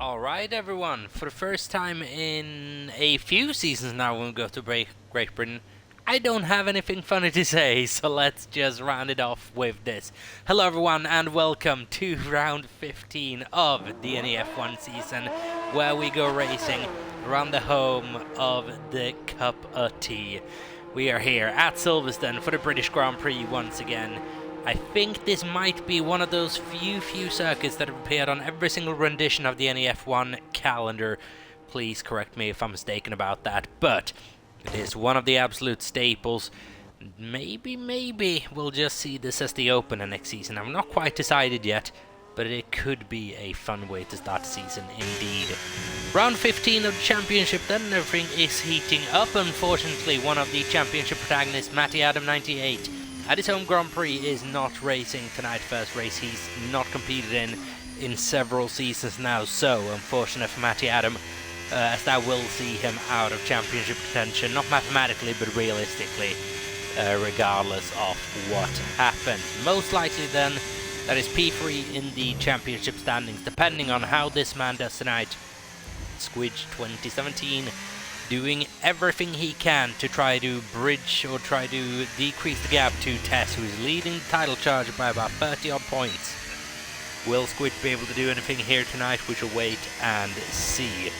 Alright everyone, for the first time in a few seasons now when we go to Great Britain, I don't have anything funny to say, so let's just round it off with this. Hello everyone and welcome to round 15 of the NEF1 season, where we go racing around the home of the Cup of Tea. We are here at Silverstone for the British Grand Prix once again. I think this might be one of those few circuits that have appeared on every single rendition of the NEF1 calendar. Please correct me if I'm mistaken about that, but it is one of the absolute staples. Maybe we'll just see this as the opener next season. I'm not quite decided yet, but it could be a fun way to start the season indeed. Round 15 of the championship then, everything is heating up. Unfortunately, one of the championship protagonists, Matty Adam 98, at his home Grand Prix is not racing tonight. First race he's not competed in several seasons now, so unfortunate for Matty Adam, as that will see him out of championship contention, not mathematically but realistically, regardless of what happens. Most likely then, that is P3 in the championship standings, depending on how this man does tonight. Squidge 2017 doing everything he can to try to bridge or try to decrease the gap to Tess, who is leading the title charge by about 30 odd points. Will Squidge be able to do anything here tonight? We shall wait and see.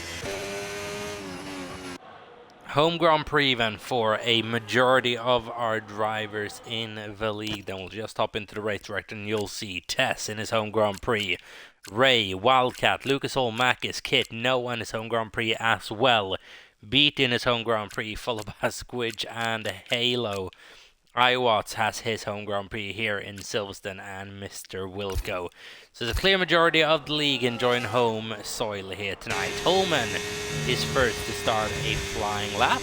Home Grand Prix then for a majority of our drivers in the league. Then we'll just hop into the race director and you'll see Tess in his home Grand Prix, Ray, Wildcat, Lucas Hall, Makis, Kit, Noah in his home Grand Prix as well. Beat in his home Grand Prix, followed by Squidge and Halo. Iwatts has his home Grand Prix here in Silverstone, and Mr. Wilco. So there's a clear majority of the league enjoying home soil here tonight. Holman is first to start a flying lap.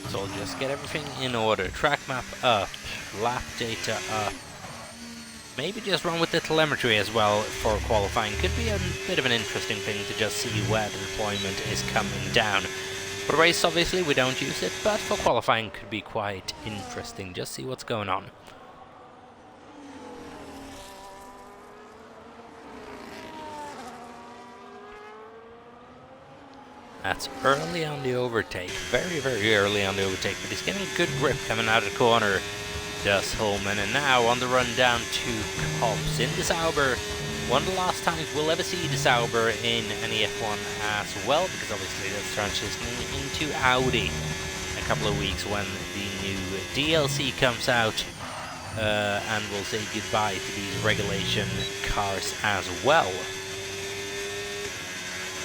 So I'll just get everything in order. Track map up, lap data up. Maybe just run with the telemetry as well for qualifying. Could be a bit of an interesting thing to just see where the deployment is coming down. For the race, obviously, we don't use it, but for qualifying could be quite interesting. Just see what's going on. That's early on the overtake. Very early on the overtake, but he's getting a good grip coming out of the corner. Does Holman, and now on the run down to Cobbs in the Sauber. One of the last times we'll ever see the Sauber in NEF1 as well, because obviously that's transitioning into Audi in a couple of weeks when the new DLC comes out, and we'll say goodbye to these regulation cars as well.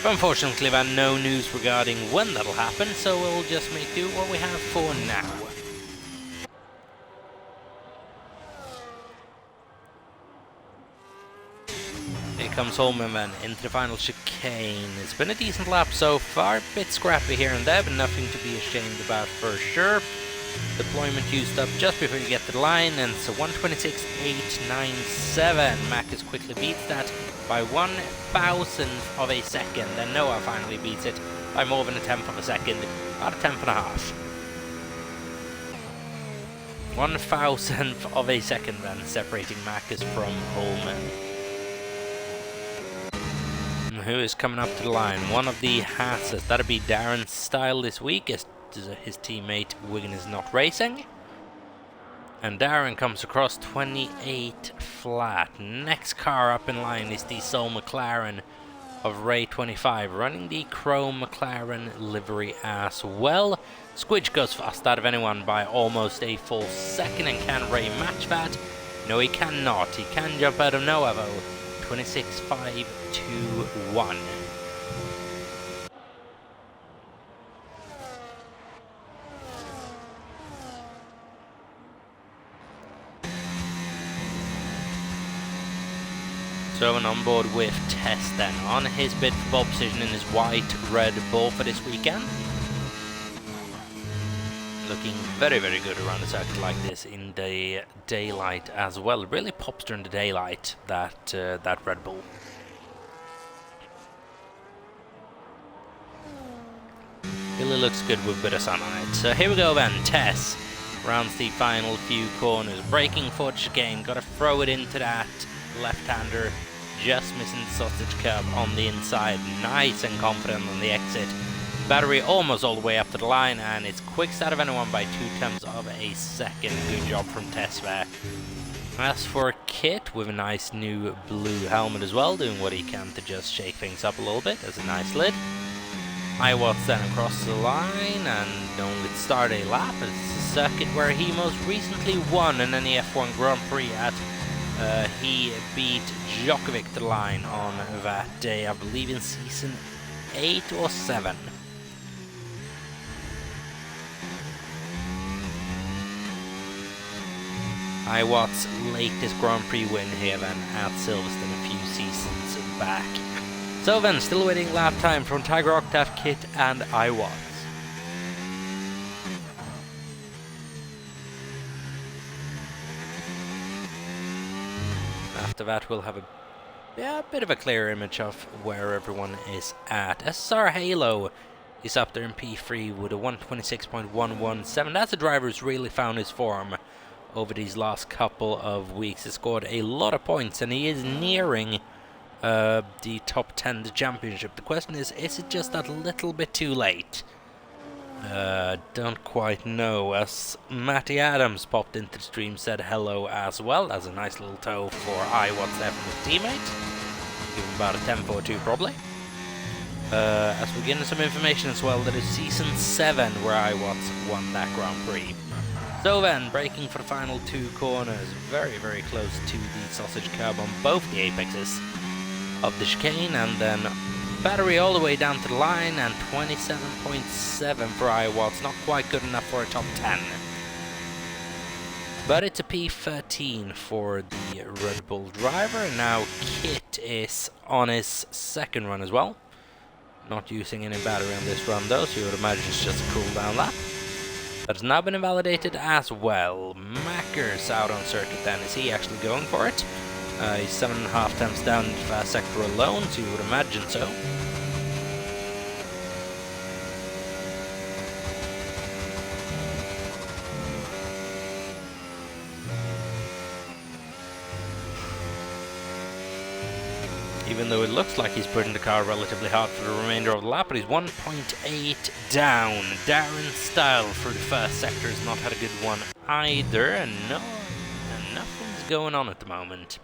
But unfortunately, there are no news regarding when that'll happen, so we'll just make do what we have for now. Comes Holman then into the final chicane. It's been a decent lap so far, a bit scrappy here and there, but nothing to be ashamed about for sure. Deployment used up just before you get to the line, and so 1:26.897. Makis quickly beats that by 1,000th of a second. Then Noah finally beats it by more than a tenth of a second, about a tenth and a half. 1,000th of a second then separating Makis from Holman. Who is coming up to the line? One of the Hasses. That'll be Darren's style this week, as his teammate Wigan is not racing. And Darren comes across 28 flat. Next car up in line is the Soul McLaren of Ray 25, running the Chrome McLaren livery as well. Squidge goes fast out of anyone by almost a full second, and can Ray match that? No, he cannot. He can jump out of Noah though. 26.521. So an on board with Tess then on his bid for pole position in his white-red ball for this weekend. Looking very good around a circuit like this in the daylight as well. It really pops during the daylight, that Red Bull. Really looks good with a bit of sun on it. So here we go then. Tess rounds the final few corners, braking for the chicane. Got to throw it into that left-hander, just missing the sausage curb on the inside. Nice and confident on the exit. Battery almost all the way up to the line, and it's quickest out of anyone by 0.2 of a second. Good job from Tess there. As for Kit, with a nice new blue helmet as well, doing what he can to just shake things up a little bit. That's a nice lid. Iwatts then across the line and only start a lap. It's a circuit where he most recently won an NEF1 Grand Prix at. He beat Djokovic to the line on that day, I believe in season 8 or 7. Iwatts' latest Grand Prix win here then at Silverstone a few seasons back. So then, still waiting lap time from Tiger Octave, Kit and Iwatts. After that we'll have a bit of a clear image of where everyone is at. SR Halo is up there in P3 with a 126.117. That's a driver who's really found his form over these last couple of weeks. He scored a lot of points and he is nearing the top 10 of the championship. The question is it just that little bit too late? Don't quite know. As Matty Adams popped into the stream, said hello as well. That's a nice little tow for Iwatts there from his teammate. Give him about a 10.42 probably. As we're getting some information as well, that is season 7 where Iwatts won that Grand Prix. So then, braking for the final 2 corners, very, very close to the sausage curb on both the apexes of the chicane, and then battery all the way down to the line, and 27.7 for Iwatts, not quite good enough for a top 10. But it's a P13 for the Red Bull driver, and now Kit is on his second run as well. Not using any battery on this run though, so you would imagine it's just a cool down lap. That has now been invalidated as well. Macker's out on circuit then. Is he actually going for it? He's 7.5 tenths down in the fast sector alone, so you would imagine so. Even though it looks like he's putting the car relatively hard for the remainder of the lap, but he's 1.8 down. Darren Style through the first sector has not had a good one either, and nothing's going on at the moment.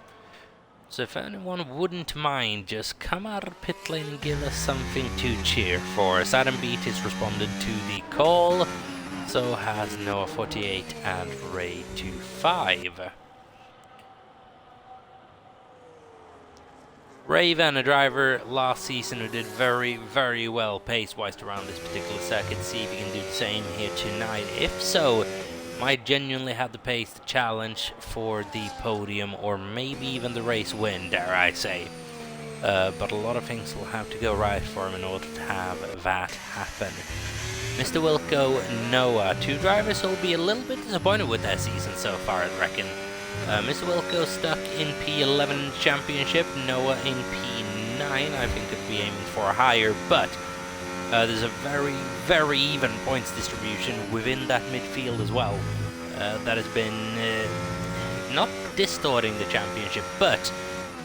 So if anyone wouldn't mind, just come out of pit lane and give us something to cheer for. As Adam Beat has responded to the call, so has Noah 48 and Ray 25. Raven, a driver last season who did very, very well pace-wise around this particular circuit. See if he can do the same here tonight. If so, might genuinely have the pace to challenge for the podium or maybe even the race win, dare I say. But a lot of things will have to go right for him in order to have that happen. Mr. Wilco, Noah, 2 drivers who will be a little bit disappointed with their season so far, I reckon. Mr. Wilco stuck in P11 Championship, Noah in P9. I think could be aiming for higher, but there's a very, very even points distribution within that midfield as well. That has been not distorting the championship, but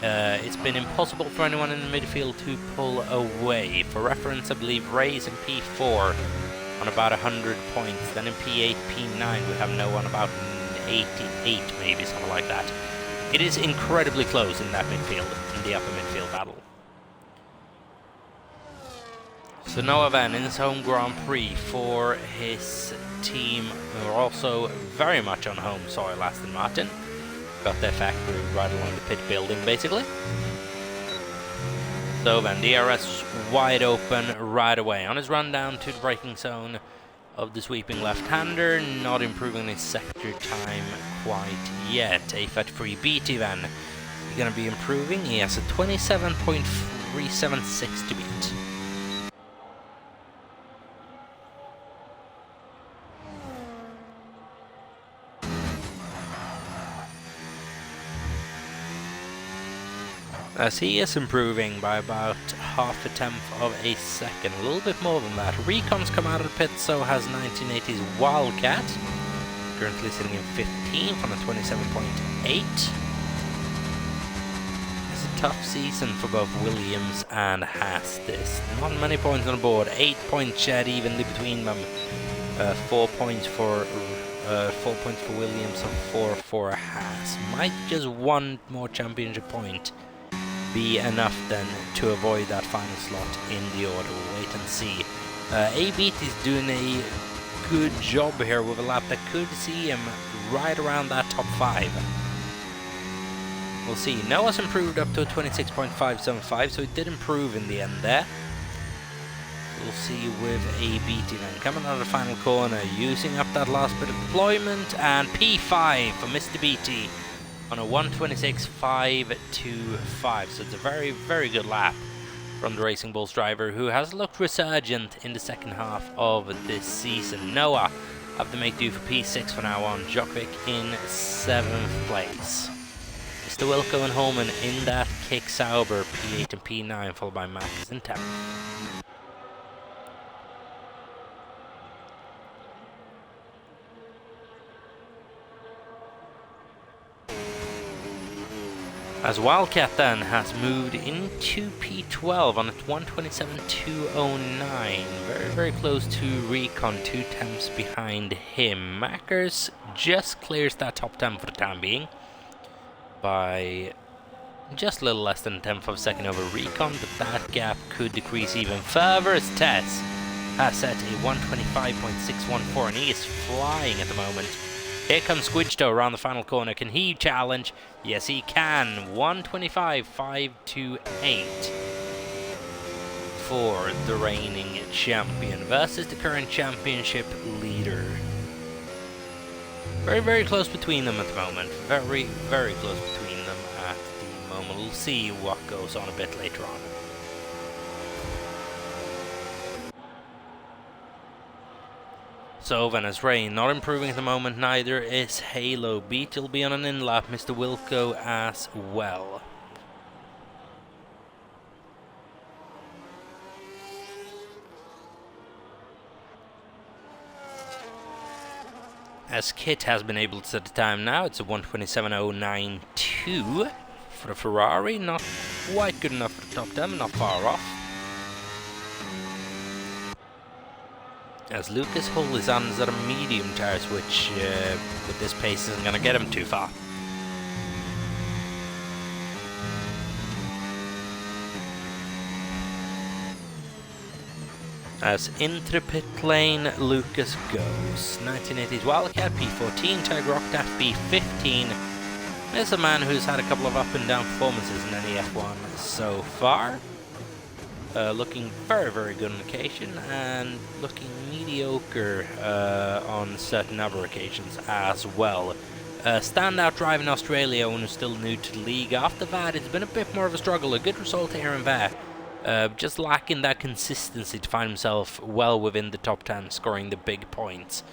it's been impossible for anyone in the midfield to pull away. For reference, I believe Ray's in P4 on about 100 points, then in P8, P9 we have Noah on about 88, maybe, something like that. It is incredibly close in that midfield, in the upper midfield battle. So Noah then in his home Grand Prix for his team, who are also very much on home soil, Aston Martin. Got their factory right along the pit building, basically. So then DRS wide open right away. On his run down to the braking zone of the sweeping left-hander, not improving his sector time quite yet. A 33 BT then. He's going to be improving. He has a 27.376 to beat. As he is improving by about 0.5 tenth of a second, a little bit more than that. Recon's come out of the pit, so has 1980's Wildcat, currently sitting in 15th on a 27.8. tough season for both Williams and Haas. This not many points on the board. 8 points shared evenly between them. 4 points for Williams and 4 for Haas. Might just one more championship point be enough then to avoid that final slot in the order. We'll wait and see. ABT is doing a good job here with a lap that could see him right around that top 5. We'll see. Noah's improved up to a 26.575, so it did improve in the end there. We'll see with ABT then coming out of the final corner, using up that last bit of deployment, and P5 for Mr. BT on a 126.525. So it's a very, very good lap from the Racing Bulls driver, who has looked resurgent in the second half of this season. Noah have to make do for P6 from now on. Djokovic in 7th place. Mr. Wilco and Holman in that Kick Sauber P8 and P9, followed by Max in 10th. As Wildcat then has moved into P12 on a 127.209, very, very close to Recon, 2 tenths behind him. Mackers just clears that top 10 for the time being by just a little less than a tenth of a second over Recon, but that gap could decrease even further as Tess has set a 125.614 and he is flying at the moment. Here comes Squidgetoe around the final corner. Can he challenge? Yes, he can. 125.528 for the reigning champion versus the current championship leader. Very, very close between them at the moment. Very, very close between them at the moment. We'll see what goes on a bit later on. So Venice Rain not improving at the moment, neither is Halo. Beat will be on an in-lap, Mr. Wilco as well. As Kit has been able to set the time now, it's a 127.092 for the Ferrari. Not quite good enough for the top 10, not far off. As Lucas Hull is on his other medium tires, which with this pace isn't going to get him too far. As into the pit lane Lucas goes. 1980s Wildcat P14, Tiger Octave P15. There's a man who's had a couple of up and down performances in NEF1 so far. Looking very, very good on occasion, and looking mediocre on certain other occasions as well. Standout drive in Australia when he's still new to the league. After that, it's been a bit more of a struggle. A good result here and there. Just lacking that consistency to find himself well within the top 10, scoring the big points.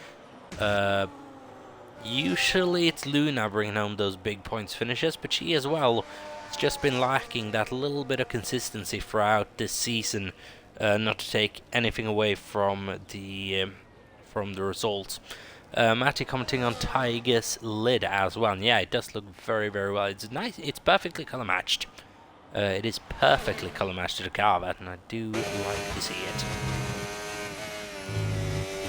Usually it's Luna bringing home those big points finishes, but she as well has just been lacking that little bit of consistency throughout this season, not to take anything away from the results. Matty commenting on Tiger's lid as well. And yeah, it does look very, very well. It's nice. It's perfectly color matched. It is perfectly color matched to the car, and I do like to see it.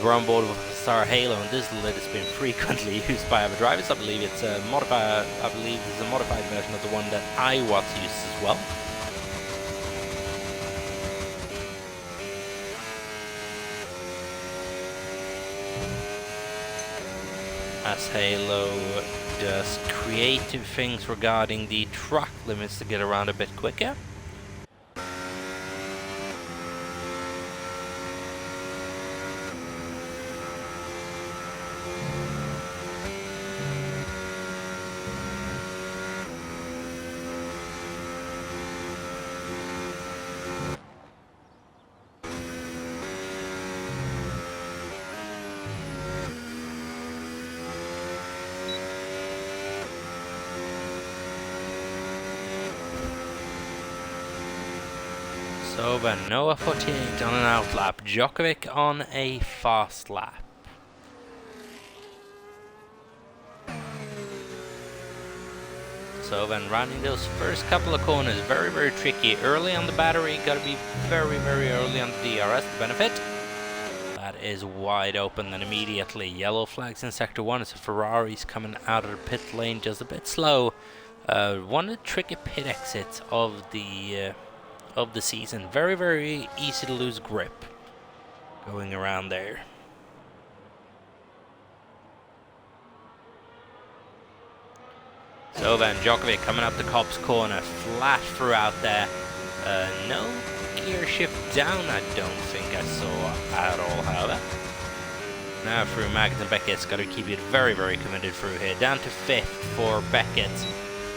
We're on board with Star Halo, and this lid has been frequently used by other drivers. I believe it's a modified. I believe it's a modified version of the one that iWatts uses as well. As Halo does creative things regarding the track limits to get around a bit quicker. So then, Noah 48 on an outlap, Djokovic on a fast lap. So then running those first couple of corners, very, very tricky. Early on the battery, gotta be very, very early on the DRS to benefit. That is wide open then immediately. Yellow flags in sector 1 as the Ferrari's coming out of the pit lane just a bit slow. One of the tricky pit exits of the season. Very, very easy to lose grip going around there. So then Djokovic coming up the Copse corner, flat throughout there. No gear shift down, I don't think I saw at all, however. Now through Magnus and Beckett's got to keep it very, very committed through here. Down to 5th for Beckett.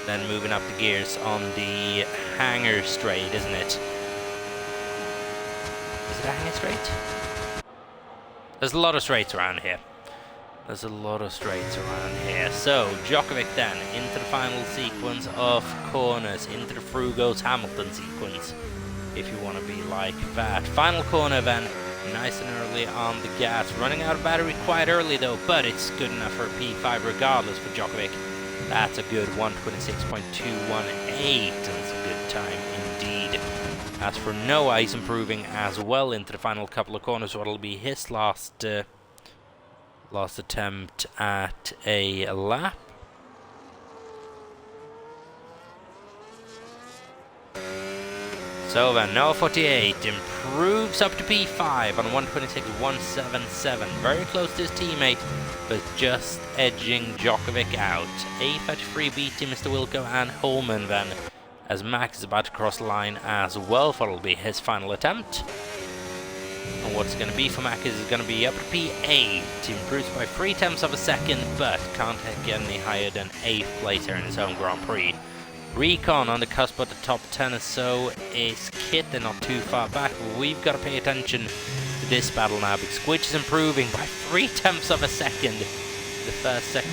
Then moving up the gears on the hanger straight, isn't it? Is it a hanger straight? There's a lot of straights around here. There's a lot of straights around here. So, Djokovic then into the final sequence of corners, into the Frugos Hamilton sequence, if you want to be like that. Final corner then, nice and early on the gas. Running out of battery quite early though, but it's good enough for a P5 regardless for Djokovic. That's a good 1:26.218. That's a good time indeed. As for Noah, he's improving as well into the final couple of corners. What'll be his last attempt at a lap. So then, Noah 48 improves up to P5 on 1:26.177. Very close to his teammate, but just edging Djokovic out. A33 beating Mr. Wilco and Holman then, as Max is about to cross the line as well for what'll be his final attempt. And what's going to be for Max is going to be up to P8. He improves by 0.3 of a second, but can't get any higher than 8th place here in his home Grand Prix. Recon on the cusp of the top 10 or so is Kit. They're not too far back. We've got to pay attention to this battle now, because Squidge is improving by 0.3 of a second. The first sector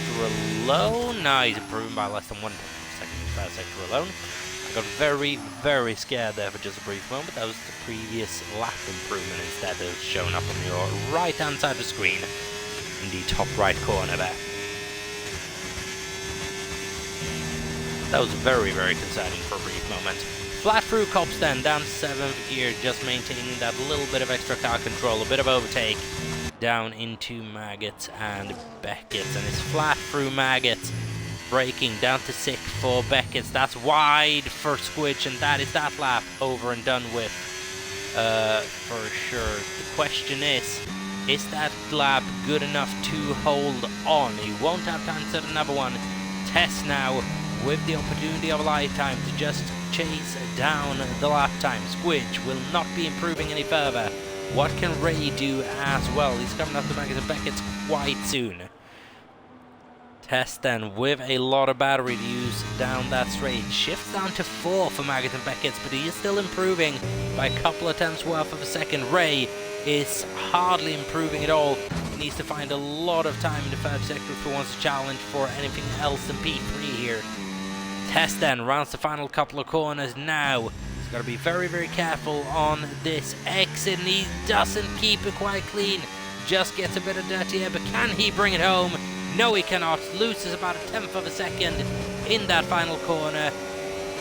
alone. No, he's improving by less than 1 second in the first sector alone. I got very, very scared there for just a brief moment. That was the previous lap improvement instead of showing up on your right hand side of the screen in the top right corner there. That was very, very concerning for a brief moment. Flat through Copse then, down to 7th gear, just maintaining that little bit of extra car control, a bit of overtake, down into Maggots and Beckett's, and it's flat through Maggots, braking down to 6th for Beckett's. That's wide for Squidge, and that is that lap over and done with, for sure. The question is that lap good enough to hold on? He won't have time to set another one. Test now, with the opportunity of a lifetime to just chase down the lap time. Squidge will not be improving any further. What can Ray do as well? He's coming up to Magnus and Beckett's quite soon. Test then with a lot of battery to use down that straight. Shifts down to 4 for Magnus and Beckett's, but he is still improving by a couple of tenths worth of a second. Ray is hardly improving at all. He needs to find a lot of time in the third sector if he wants to challenge for anything else than P3 here. Test then rounds the final couple of corners now. He's got to be very, very careful on this exit, and he doesn't keep it quite clean. Just gets a bit of dirty air, but can he bring it home? No, he cannot. Loses about a 1/10 of a second in that final corner.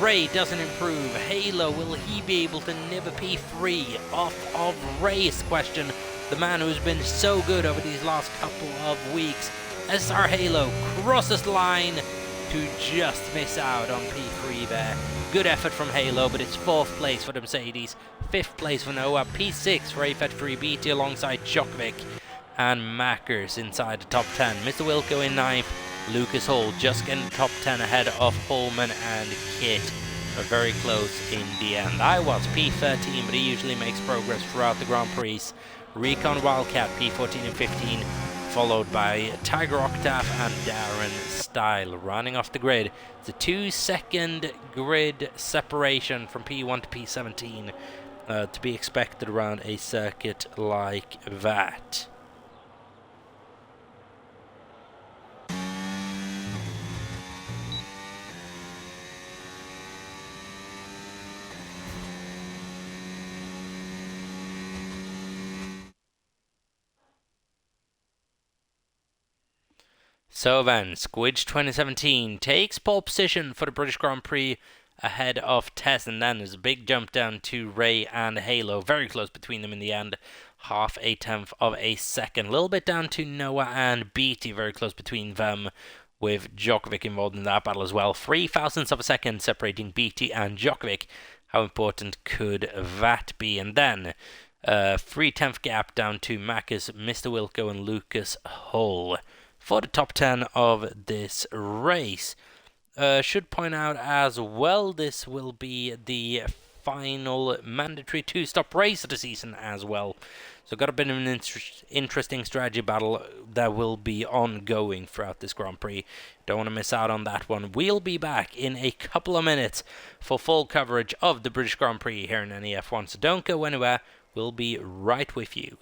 Ray doesn't improve. Halo, will he be able to nib a P3 off of Ray's question? The man who's been so good over these last couple of weeks. As our Halo crosses the line to just miss out on P3 there. Good effort from Halo, but it's 4th place for the Mercedes, 5th place for Noah, P6 for A33 BT alongside Djokovic and Mackers inside the top 10. Mr. Wilco in 9th, Lucas Hall just getting the top 10 ahead of Holman and Kit. Very close in the end. I was P13, but he usually makes progress throughout the Grand Prix. Recon Wildcat P14 and 15. Followed by Tiger Octave and Darren Style running off the grid. It's a 2-second grid separation from P1 to P17 to be expected around a circuit like that. So then, Squidge 2017 takes pole position for the British Grand Prix ahead of Tess, and then there's a big jump down to Ray and Halo, very close between them in the end, half a tenth of a second. A little bit down to Noah and Beatty, very close between them, with Djokovic involved in that battle as well. 0.03 of a second separating Beatty and Djokovic. How important could that be? And then 3/10 gap down to Marcus, Mr. Wilco, and Lucas Hull for the top 10 of this race. Should point out as well, this will be the final mandatory two-stop race of the season as well. So got a bit of an interesting strategy battle that will be ongoing throughout this Grand Prix. Don't want to miss out on that one. We'll be back in a couple of minutes for full coverage of the British Grand Prix here in NEF1, so don't go anywhere. We'll be right with you.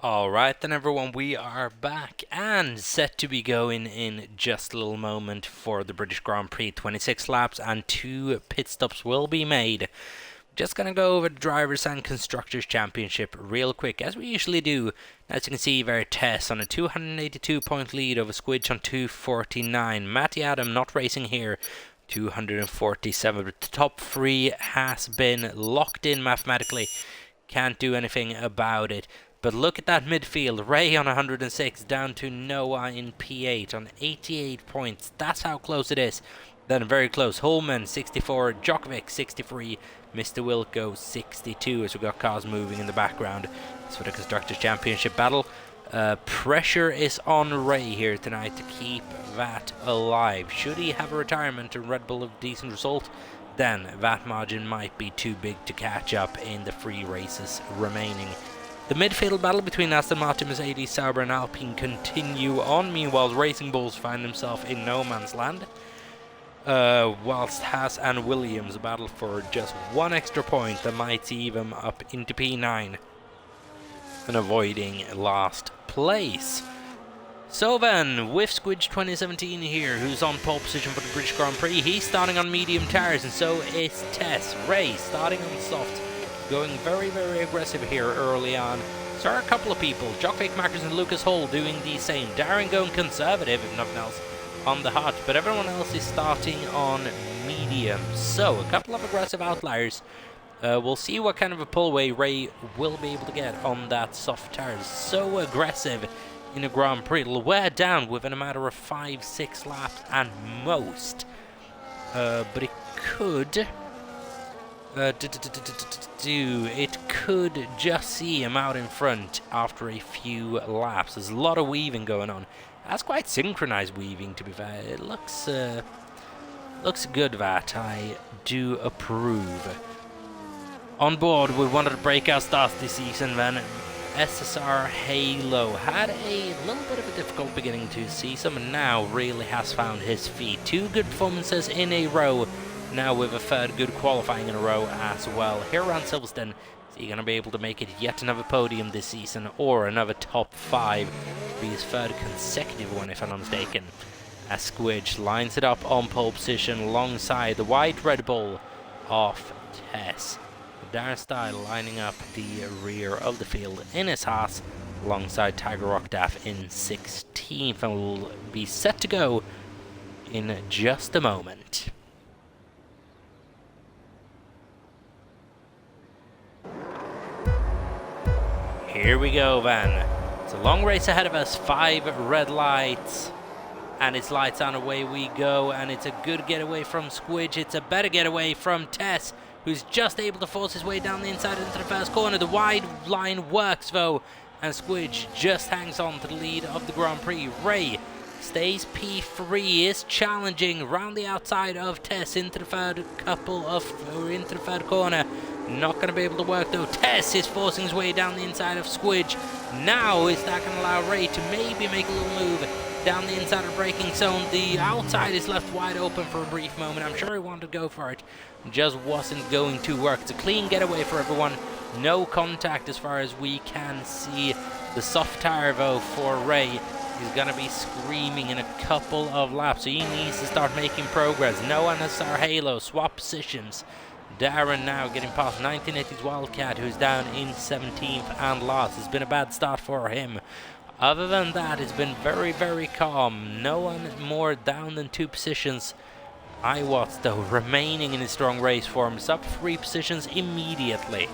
Alright then everyone, we are back and set to be going in just a little moment for the British Grand Prix. 26 laps and 2 pit stops will be made. Just gonna go over the Drivers' and Constructors' Championship real quick, as we usually do. As you can see, Tess on a 282-point lead over Squidge on 249. Matty Adam not racing here, 247. But the top 3 has been locked in mathematically. Can't do anything about it. But look at that midfield. Ray on 106, down to Noah in P8 on 88 points. That's how close it is. Then very close, Holman 64, Djokovic 63, Mr. Wilco 62, as we got cars moving in the background. That's for the Constructors' Championship battle. Pressure is on Ray here tonight to keep that alive. Should he have a retirement and Red Bull a decent result, then that margin might be too big to catch up in the 3 races remaining. The midfield battle between Aston Martin, Mercedes, Sauber and Alpine continue on. Meanwhile, Racing Bulls find themselves in no man's land. Whilst Haas and Williams battle for just 1 extra point that might see them up into P9 and avoiding last place. So then, with Squidge 2017 here, who's on pole position for the British Grand Prix, he's starting on medium tires, and so is Tess. Ray starting on soft, going very, very aggressive here early on. So are a couple of people, Djokovic, Marcus and Lucas Hull doing the same. Darren going conservative, if nothing else, on the hot, but everyone else is starting on medium. So, a couple of aggressive outliers. We'll see what kind of a pullaway Ray will be able to get on that soft tires. So aggressive in a Grand Prix. It'll wear down within a matter of 5-6 laps at most. But it could... it could just see him out in front after a few laps. There's a lot of weaving going on. That's quite synchronized weaving, to be fair. It looks good, that. I do approve. On board with one of the breakout starts this season, then SSR Halo had a little bit of a difficult beginning to season, and now really has found his feet. 2 good performances in a row, now with a 3rd good qualifying in a row as well. Here around Silverstone, is he going to be able to make it yet another podium this season, or another top 5? Be his 3rd consecutive one, if I'm not mistaken. As Squidge lines it up on pole position alongside the white Red Bull of Tess. Darren Style lining up the rear of the field in his Haas alongside Tiger Rockdaff in 16th, and will be set to go in just a moment. Here we go then. It's a long race ahead of us, 5 red lights, and it's lights on, away we go, and it's a good getaway from Squidge. It's a better getaway from Tess, who's just able to force his way down the inside into the first corner. The wide line works though, and Squidge just hangs on to the lead of the Grand Prix. Ray stays P3, is challenging round the outside of Tess into the third corner. Not going to be able to work though. Tess is forcing his way down the inside of Squidge. Now is that going to allow Ray to maybe make a little move down the inside of braking zone? The outside is left wide open for a brief moment. I'm sure he wanted to go for it, just wasn't going to work. It's a clean getaway for everyone. No contact as far as we can see. The soft tire though for Ray is going to be screaming in a couple of laps, so he needs to start making progress. No NSR Halo, swap positions. Darren now getting past 1980's Wildcat, who's down in 17th and last. It's been a bad start for him. Other than that, it's been very, very calm. No one more down than 2 positions. Iwatts, though, remaining in his strong race form. It's up 3 positions immediately.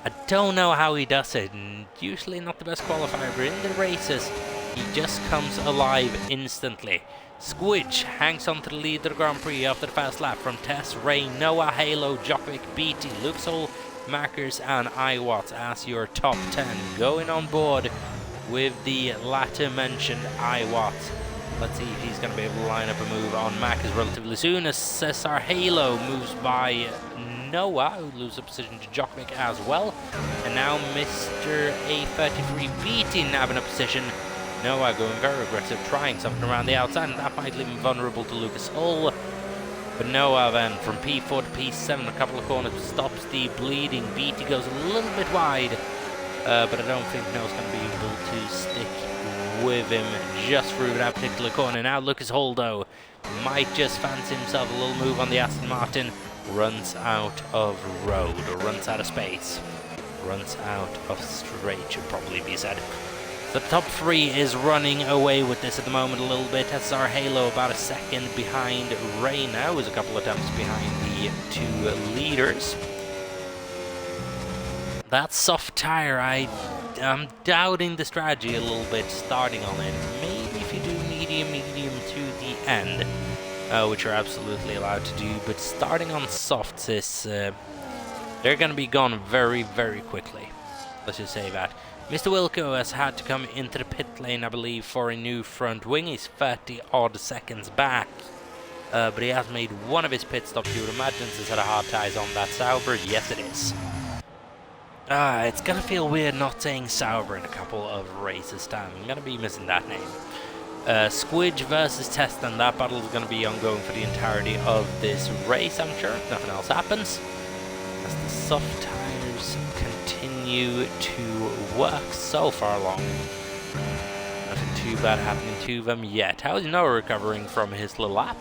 I don't know how he does it. And usually not the best qualifier, but in the races, he just comes alive instantly. Squidge hangs on to the lead of the Grand Prix after the first lap from Tess, Ray, Noah, Halo, Djokovic, BT, Luke Soul, Markers and Iwatts as your top 10. Going on board with the latter mentioned Iwatts. Let's see if he's going to be able to line up a move on Markers relatively soon, as Cesar Halo moves by Noah, who loses a position to Djokovic as well. And now Mr. A33 BT nabbing a position. Noah going very aggressive, trying something around the outside, and that might leave him vulnerable to Lucas Hull. But Noah then from P4 to P7, a couple of corners, stops the bleeding. BT goes a little bit wide but I don't think Noah's going to be able to stick with him just through that particular corner. Now Lucas Holdo might just fancy himself a little move on the Aston Martin. Runs out of road, or runs out of space. Runs out of straight, should probably be said. The top three is running away with this at the moment a little bit. That's our Halo about a second behind Ray now, who's a couple of attempts behind the two leaders. That soft tire, I'm doubting the strategy a little bit starting on it. Maybe if you do medium to the end, which you're absolutely allowed to do, but starting on softs is, they're going to be gone very, very quickly. Let's just say that. Mr. Wilco has had to come into the pit lane, I believe, for a new front wing. He's 30 odd seconds back, but he has made one of his pit stops. You would imagine this had a hard ties on that Sauber. Yes, it is. It's going to feel weird not saying Sauber in a couple of races time. I'm going to be missing that name. Squidge versus Test, and that battle is going to be ongoing for the entirety of this race, I'm sure, if nothing else happens. As the soft tires continue to work so far along. Nothing too bad happening to them yet. How is Noah recovering from his little lap?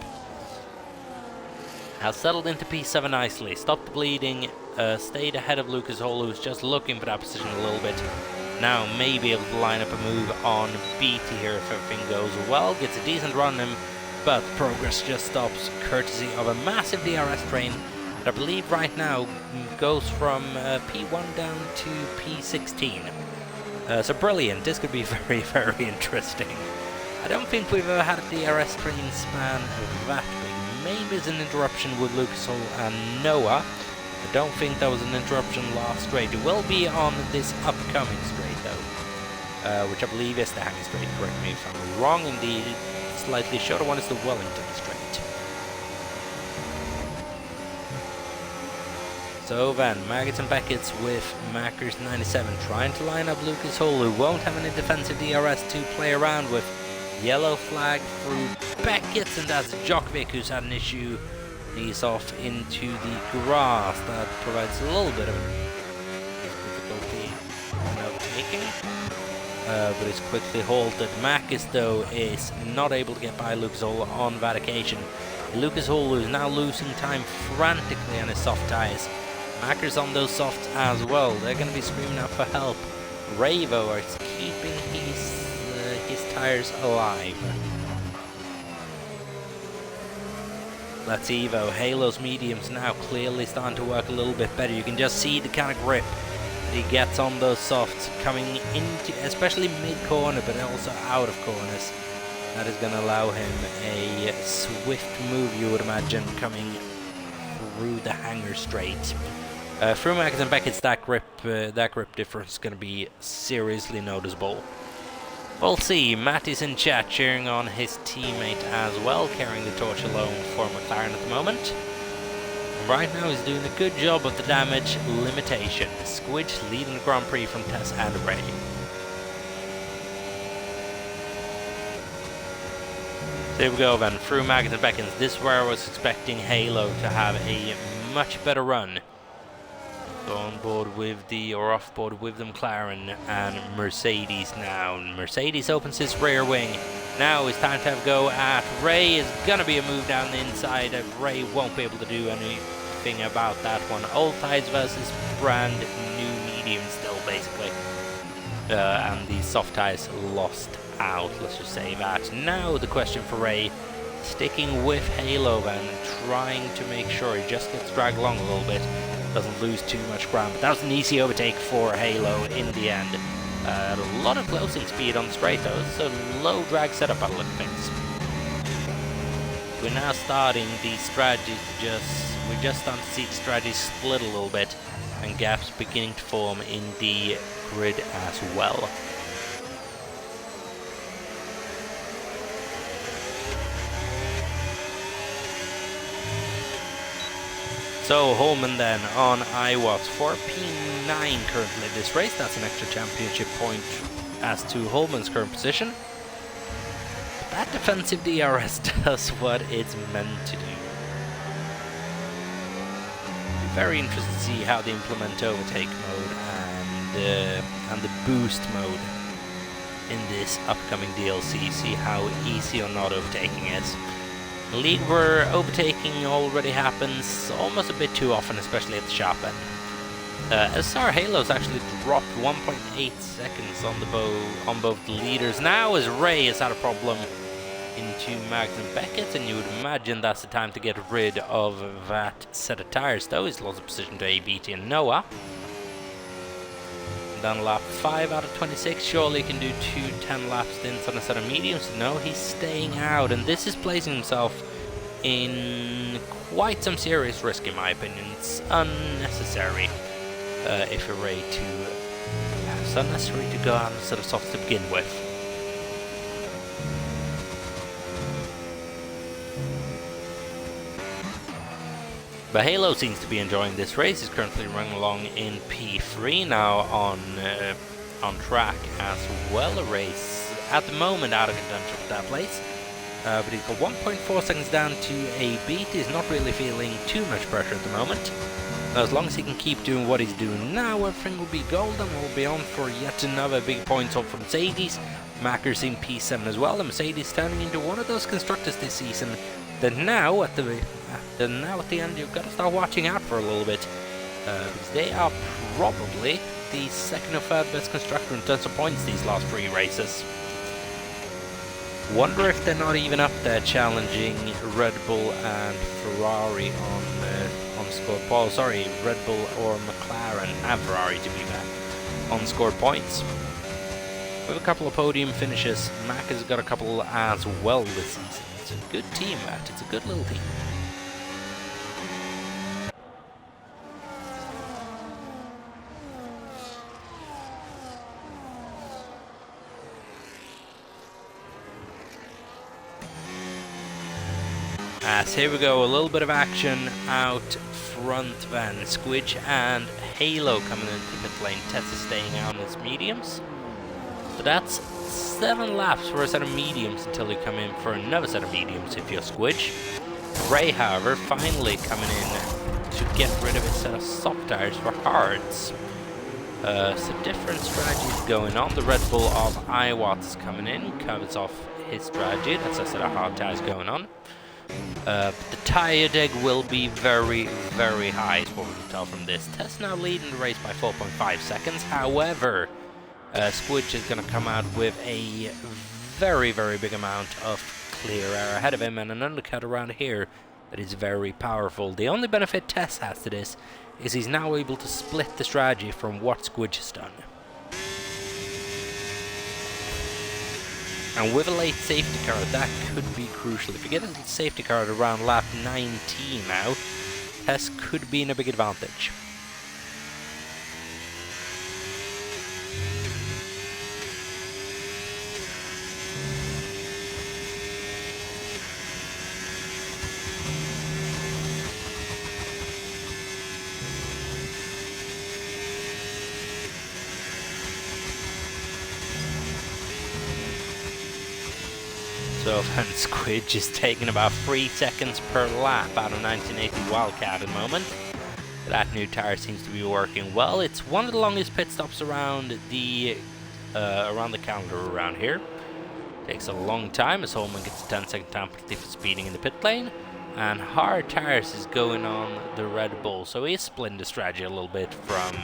Has settled into P7 nicely, stopped the bleeding, stayed ahead of Lucas Hall, who's just looking for that position a little bit. Now may be able to line up a move on BT here if everything goes well. Gets a decent run on him, but progress just stops courtesy of a massive DRS train that I believe right now goes from P1 down to P16. So brilliant. This could be very, very interesting. I don't think we've ever had a DRS train span that big. Maybe it's an interruption with Lucas Hall and Noah. I don't think that was an interruption last straight. It will be on this upcoming straight though, which I believe is the hanging straight. Correct me if I'm wrong. Indeed, slightly shorter one is the Wellington straight. So then, Maggots and Beckett's with Mackers 97 trying to line up Lucas Hall, who won't have any defensive DRS to play around with. Yellow flag through Beckett's, and that's Djokovic who's had an issue. He's off into the grass. That provides a little bit of difficulty in overtaking, but it's quickly halted. Mackis, though, is not able to get by Lucas Hall on that occasion. Lucas Hall is now losing time frantically on his soft tyres. Macker's on those softs as well. They're going to be screaming out for help. Ravo is keeping his tires alive. That's Evo. Halo's mediums now clearly starting to work a little bit better. You can just see the kind of grip that he gets on those softs coming into, especially mid-corner, but also out of corners. That is going to allow him a swift move, you would imagine, coming through the hanger straight. Through Max and Beckett's, that grip difference is going to be seriously noticeable. We'll see. Matt is in chat cheering on his teammate as well, carrying the torch alone for McLaren at the moment. Right now he's doing a good job of the damage limitation. Squidge leading the Grand Prix from Tess and Ray. There we go then, through Maggots and Beckons. This is where I was expecting Halo to have a much better run. So on board with the, or off board with the McLaren and Mercedes now. Mercedes opens his rear wing. Now it's time to have a go at Ray. Is gonna be a move down the inside. Ray won't be able to do anything about that one. Old tires versus brand new medium still basically. And the soft tires lost out, let's just say that. Now the question for Ray, sticking with Halo and trying to make sure he just gets dragged along a little bit, doesn't lose too much ground. But that was an easy overtake for Halo in the end. A lot of closing speed on the straight though. It's a low drag setup by the look of things. We're now starting the strategy to we're just starting to see the strategy split a little bit and gaps beginning to form in the grid as well. So Holman then on iWatts for P9 currently this race. That's an extra championship point as to Holman's current position. But that defensive DRS does what it's meant to do. Very interested to see how they implement overtake mode and the boost mode in this upcoming DLC. See how easy or not overtaking is. The league where overtaking already happens almost a bit too often, especially at the sharp end. SR Halo's actually dropped 1.8 seconds on both the leaders now, as Ray has had a problem into Magnus and Beckett, and you would imagine that's the time to get rid of that set of tires, though. He's lost a position to ABT and Noah. Done lap 5 out of 26. Surely he can do 10 lap stints on a set of mediums. No, he's staying out, and this is placing himself in quite some serious risk, in my opinion. It's unnecessary if you're ready to... it's unnecessary to go out instead of soft to begin with. But Halo seems to be enjoying this race. He's currently running along in P3 now on track as well. A race at the moment out of contention for that place. But he's got 1.4 seconds down to a beat. He's not really feeling too much pressure at the moment. Now, as long as he can keep doing what he's doing now, everything will be golden. We'll be on for yet another big points up from Mercedes. Macker's in P7 as well. And Mercedes turning into one of those constructors this season that now at the end you've got to start watching out for a little bit, because they are probably the second or third best constructor in terms of points these last 3 races. Wonder if they're not even up there challenging Red Bull and Ferrari on scored points. Sorry, Red Bull or McLaren and Ferrari, to be fair, on scored points. With a couple of podium finishes, Mac has got a couple as well this season. It's a good team, Matt. It's a good little team. As here we go, a little bit of action out front then. Squidge and Halo coming into the pit lane. Tessa staying out in his mediums. So that's 7 laps for a set of mediums until you come in for another set of mediums if you're Squidge. Ray, however, finally coming in to get rid of his set of soft tires for hards. So different strategies going on. The Red Bull of Iwatts coming in, covers off his strategy. That's a set of hard tires going on. The tire deck will be very, very high, is what we can tell from this. Tess now leading the race by 4.5 seconds. However, Squidge is going to come out with a very, very big amount of clear air ahead of him, and an undercut around here that is very powerful. The only benefit Tess has to this is he's now able to split the strategy from what Squidge has done. And with a late safety car, that could be crucial. If you get a safety car at around lap 19 now, Tess could be in a big advantage. So then Squidge is taking about 3 seconds per lap out of 1980 Wildcat at the moment. That new tire seems to be working well. It's one of the longest pit stops around the calendar around here. Takes a long time as Holman gets a 10-second penalty for speeding in the pit lane. And hard tires is going on the Red Bull, so he's splitting the strategy a little bit from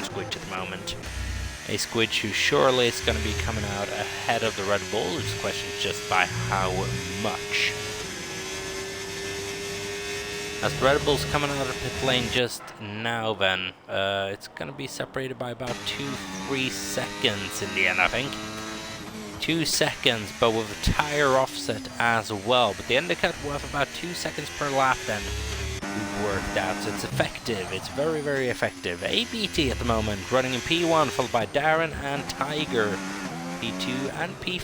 Squidge at the moment. A Squidge who surely is going to be coming out ahead of the Red Bull. The question is just by how much. As the Red Bull's coming out of pit lane just now then, it's going to be separated by about 2-3 seconds in the end, I think. 2 seconds, but with a tire offset as well. But the undercut will have about 2 seconds per lap then. We've worked out, so it's effective. It's very, very effective. ABT at the moment, running in P1, followed by Darren and Tiger, P2 and P3.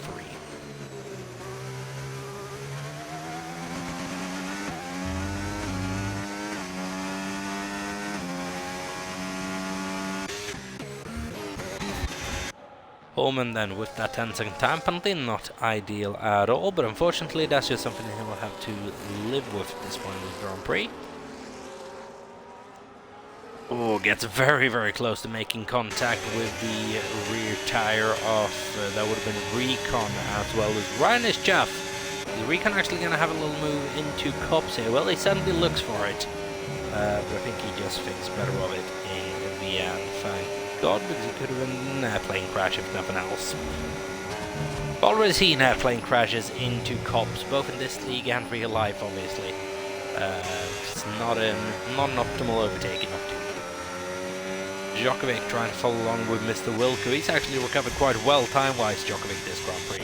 Holman then with that 10-second time penalty, not ideal at all, but unfortunately that's just something he will have to live with at this point in the Grand Prix. Oh, gets very, very close to making contact with the rear tire of, that would have been Recon as well as Ryan is Jeff. Is Recon actually going to have a little move into cups here? Well, he certainly looks for it. But I think he just thinks better of it in the end. Thank God, because it could have been an airplane crash if nothing else. Already seen airplane crashes into cups, both in this league and real life, obviously. It's not an optimal overtaking opportunity. Djokovic trying to follow along with Mr. Wilco. He's actually recovered quite well time-wise, Djokovic, this Grand Prix.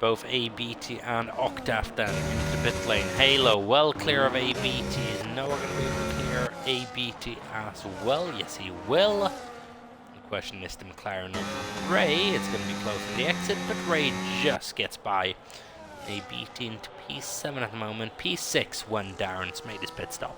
Both ABT and Octave then into the pit lane. Halo well clear of ABT. Is Noah going to be able to clear ABT as well? Yes, he will. The question is the McLaren of Ray. It's going to be close to the exit, but Ray just gets by. ABT into P7 at the moment. P6 when Darren's made his pit stop.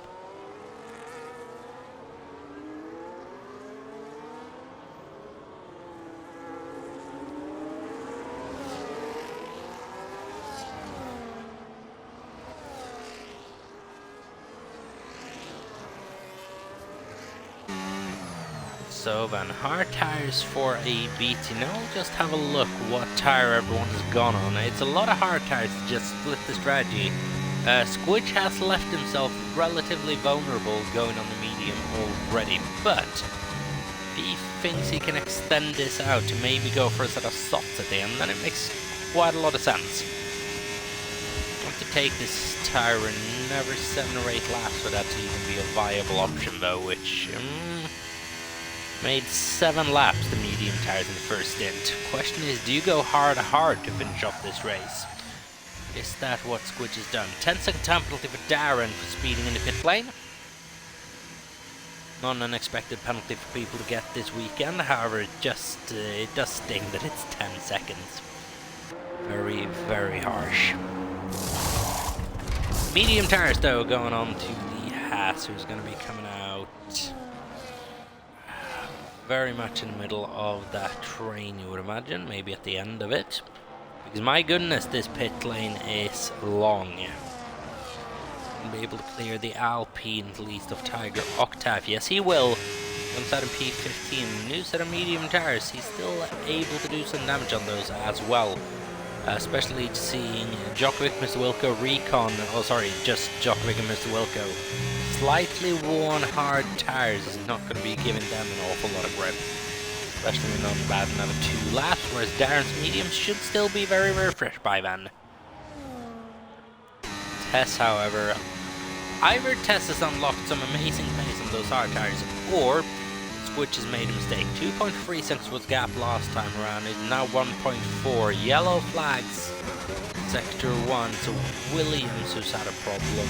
So then, hard tires for ABT. Now we'll just have a look what tire everyone has gone on. It's a lot of hard tires to just split the strategy. Squidge has left himself relatively vulnerable going on the medium already, but he thinks he can extend this out to maybe go for a set of softs at the end, then it makes quite a lot of sense. I want to take this tire another 7 or 8 laps for that to even be a viable option though, which made 7 laps, the medium tires in the first stint. Question is, do you go hard to finish off this race? Is that what Squidge has done? 10-second time penalty for Darren for speeding in the pit lane. Not an unexpected penalty for people to get this weekend, however, it does sting that it's 10 seconds. Very, very harsh. Medium tires though, going on to the Haas, who's going to be coming out very much in the middle of that train, you would imagine, maybe at the end of it. Because my goodness, this pit lane is long. Be able to clear the Alpine, at least of Tiger Octave. Yes, he will. Comes out in P15. New set of medium tires. He's still able to do some damage on those as well. Especially seeing Djokovic, Mr. Wilco, Recon. Oh, sorry, just Djokovic and Mr. Wilco. Slightly worn hard tires is not going to be giving them an awful lot of grip. Especially when on about another 2 laps, whereas Darren's mediums should still be very, very fresh by then. Tess, however, either Tess has unlocked some amazing pace on those hard tires, or Squidge has made a mistake. 2.3 seconds was gap last time around, it's now 1.4. Yellow flags, sector 1, so Williams who's had a problem.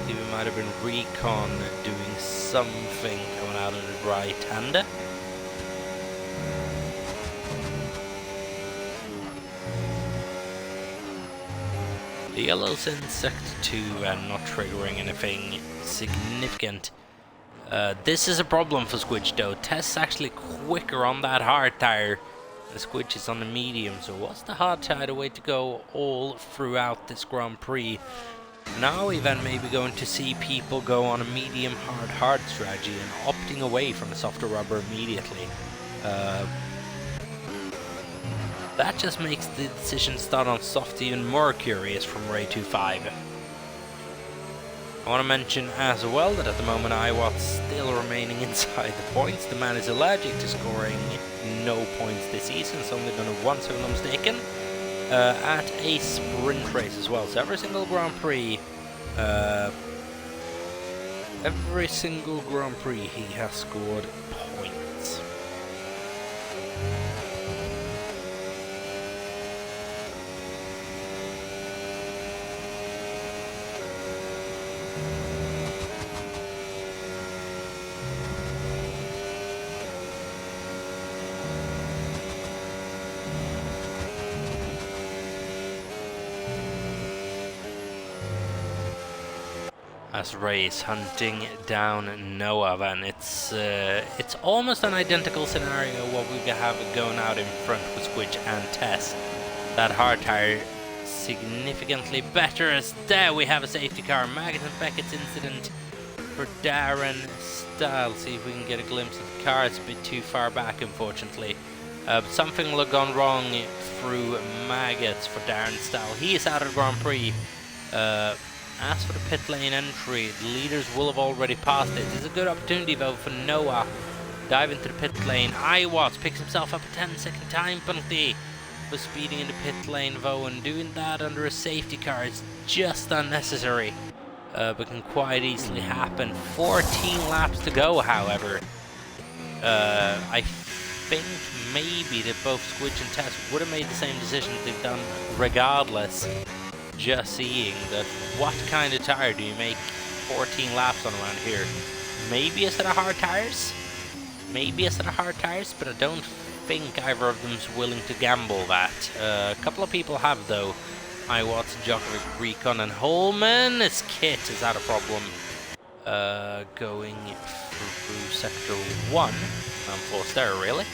It might have been Recon doing something coming out of the right-hander. The yellow's in sector 2 and not triggering anything significant. This is a problem for Squidge though. Tess actually quicker on that hard tire. The Squidge is on the medium, so what's the hard tire the way to go all throughout this Grand Prix? Now we then may be going to see people go on a medium hard strategy and opting away from the softer rubber immediately. That just makes the decision start on soft even more curious from Ray25. I want to mention as well that at the moment Iwat's still remaining inside the points. The man is allergic to scoring no points this season. It's only done it once if I'm not mistaken. At a sprint race as well. So every single Grand Prix he has scored points. As Ray is hunting down Noah, and it's almost an identical scenario what we have going out in front with Squidge and Tess. that hard tire significantly better, as there we have a safety car. Maggott and Beckett's incident for Darren Stahl. See if we can get a glimpse of the car. It's a bit too far back, unfortunately. Something will have gone wrong through Maggots for Darren Stahl. He is out of the Grand Prix. As for the pit lane entry, the leaders will have already passed it. It's a good opportunity though for Noah. Dive into the pit lane. Iwatts picks himself up a 10-second time penalty for speeding in the pit lane though, and doing that under a safety car is just unnecessary. But can quite easily happen. 14 laps to go, however. I think maybe that both Squidge and Tess would have made the same decision they've done regardless. Just seeing that, what kind of tire do you make 14 laps on around here? Maybe a set of hard tires? Maybe a set of hard tires, but I don't think either of them's willing to gamble that. A couple of people have though. Iwatts, Djokovic, Recon and Holman. His kit is that a problem? Going through sector 1. Unforced there, really.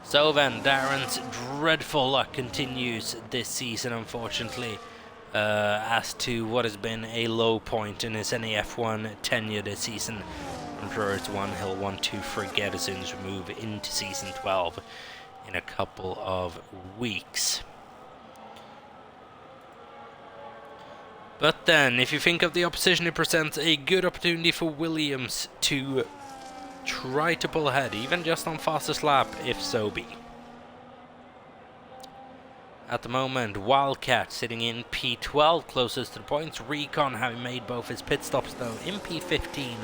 So then, Darren's dreadful luck continues this season, unfortunately, as to what has been a low point in his NEF1 tenure this season. I'm sure it's one he'll want to forget as soon as we move into season 12 in a couple of weeks. But then, if you think of the opposition, it presents a good opportunity for Williams to try to pull ahead, even just on fastest lap, if so be. At the moment, Wildcat sitting in P12, closest to the points. Recon having made both his pit stops though in P15.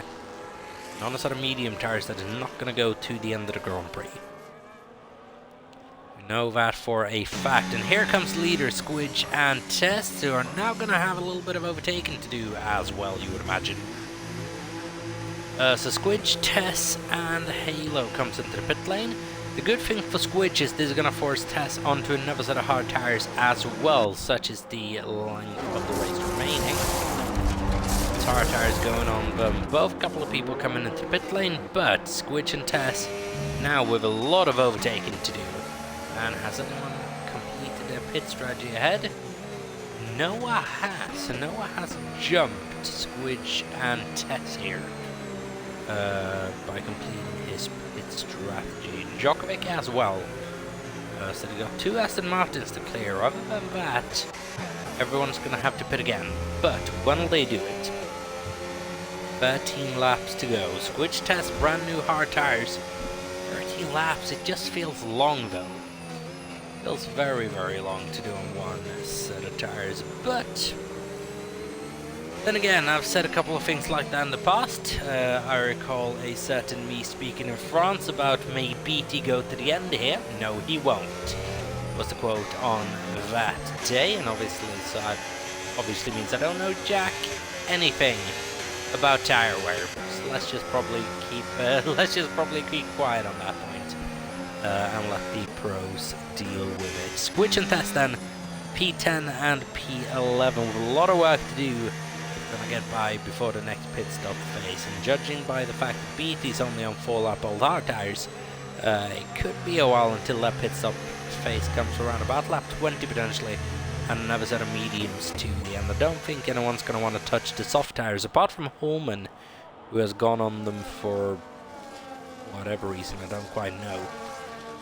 On a sort of medium tires that is not going to go to the end of the Grand Prix. We know that for a fact. And here comes leader Squidge and Tess, who are now going to have a little bit of overtaking to do as well, you would imagine. So Squidge, Tess and Halo comes into the pit lane. The good thing for Squidge is this is going to force Tess onto another set of hard tires as well, such as the length of the race remaining. Hard tires going on them. Both couple of people coming into the pit lane, but Squidge and Tess now with a lot of overtaking to do. And has anyone completed their pit strategy ahead? Noah has. So Noah has jumped Squidge and Tess here. By completing his pit strategy. Djokovic as well. So they got 2 Aston Martins to clear. Other than that, everyone's going to have to pit again. But when will they do it? 13 laps to go. Squidge Test, brand new hard tires. 13 laps, it just feels long though. Feels very, very long to do on one set of tires. But then again, I've said a couple of things like that in the past. I recall a certain me speaking in France about may BT go to the end here. No, he won't. Was the quote on that day, and obviously, so that obviously means I don't know jack anything about tire wear. So let's just probably keep quiet on that point and let the pros deal with it. Squidge and Test then, P10 and P11 with a lot of work to do. Gonna get by before the next pit stop phase, and judging by the fact that BT's only on 4-lap old hard tires, it could be a while until that pit stop phase comes around, about lap 20 potentially, and another set of mediums to the end. I don't think anyone's gonna want to touch the soft tires apart from Holman, who has gone on them for whatever reason, I don't quite know.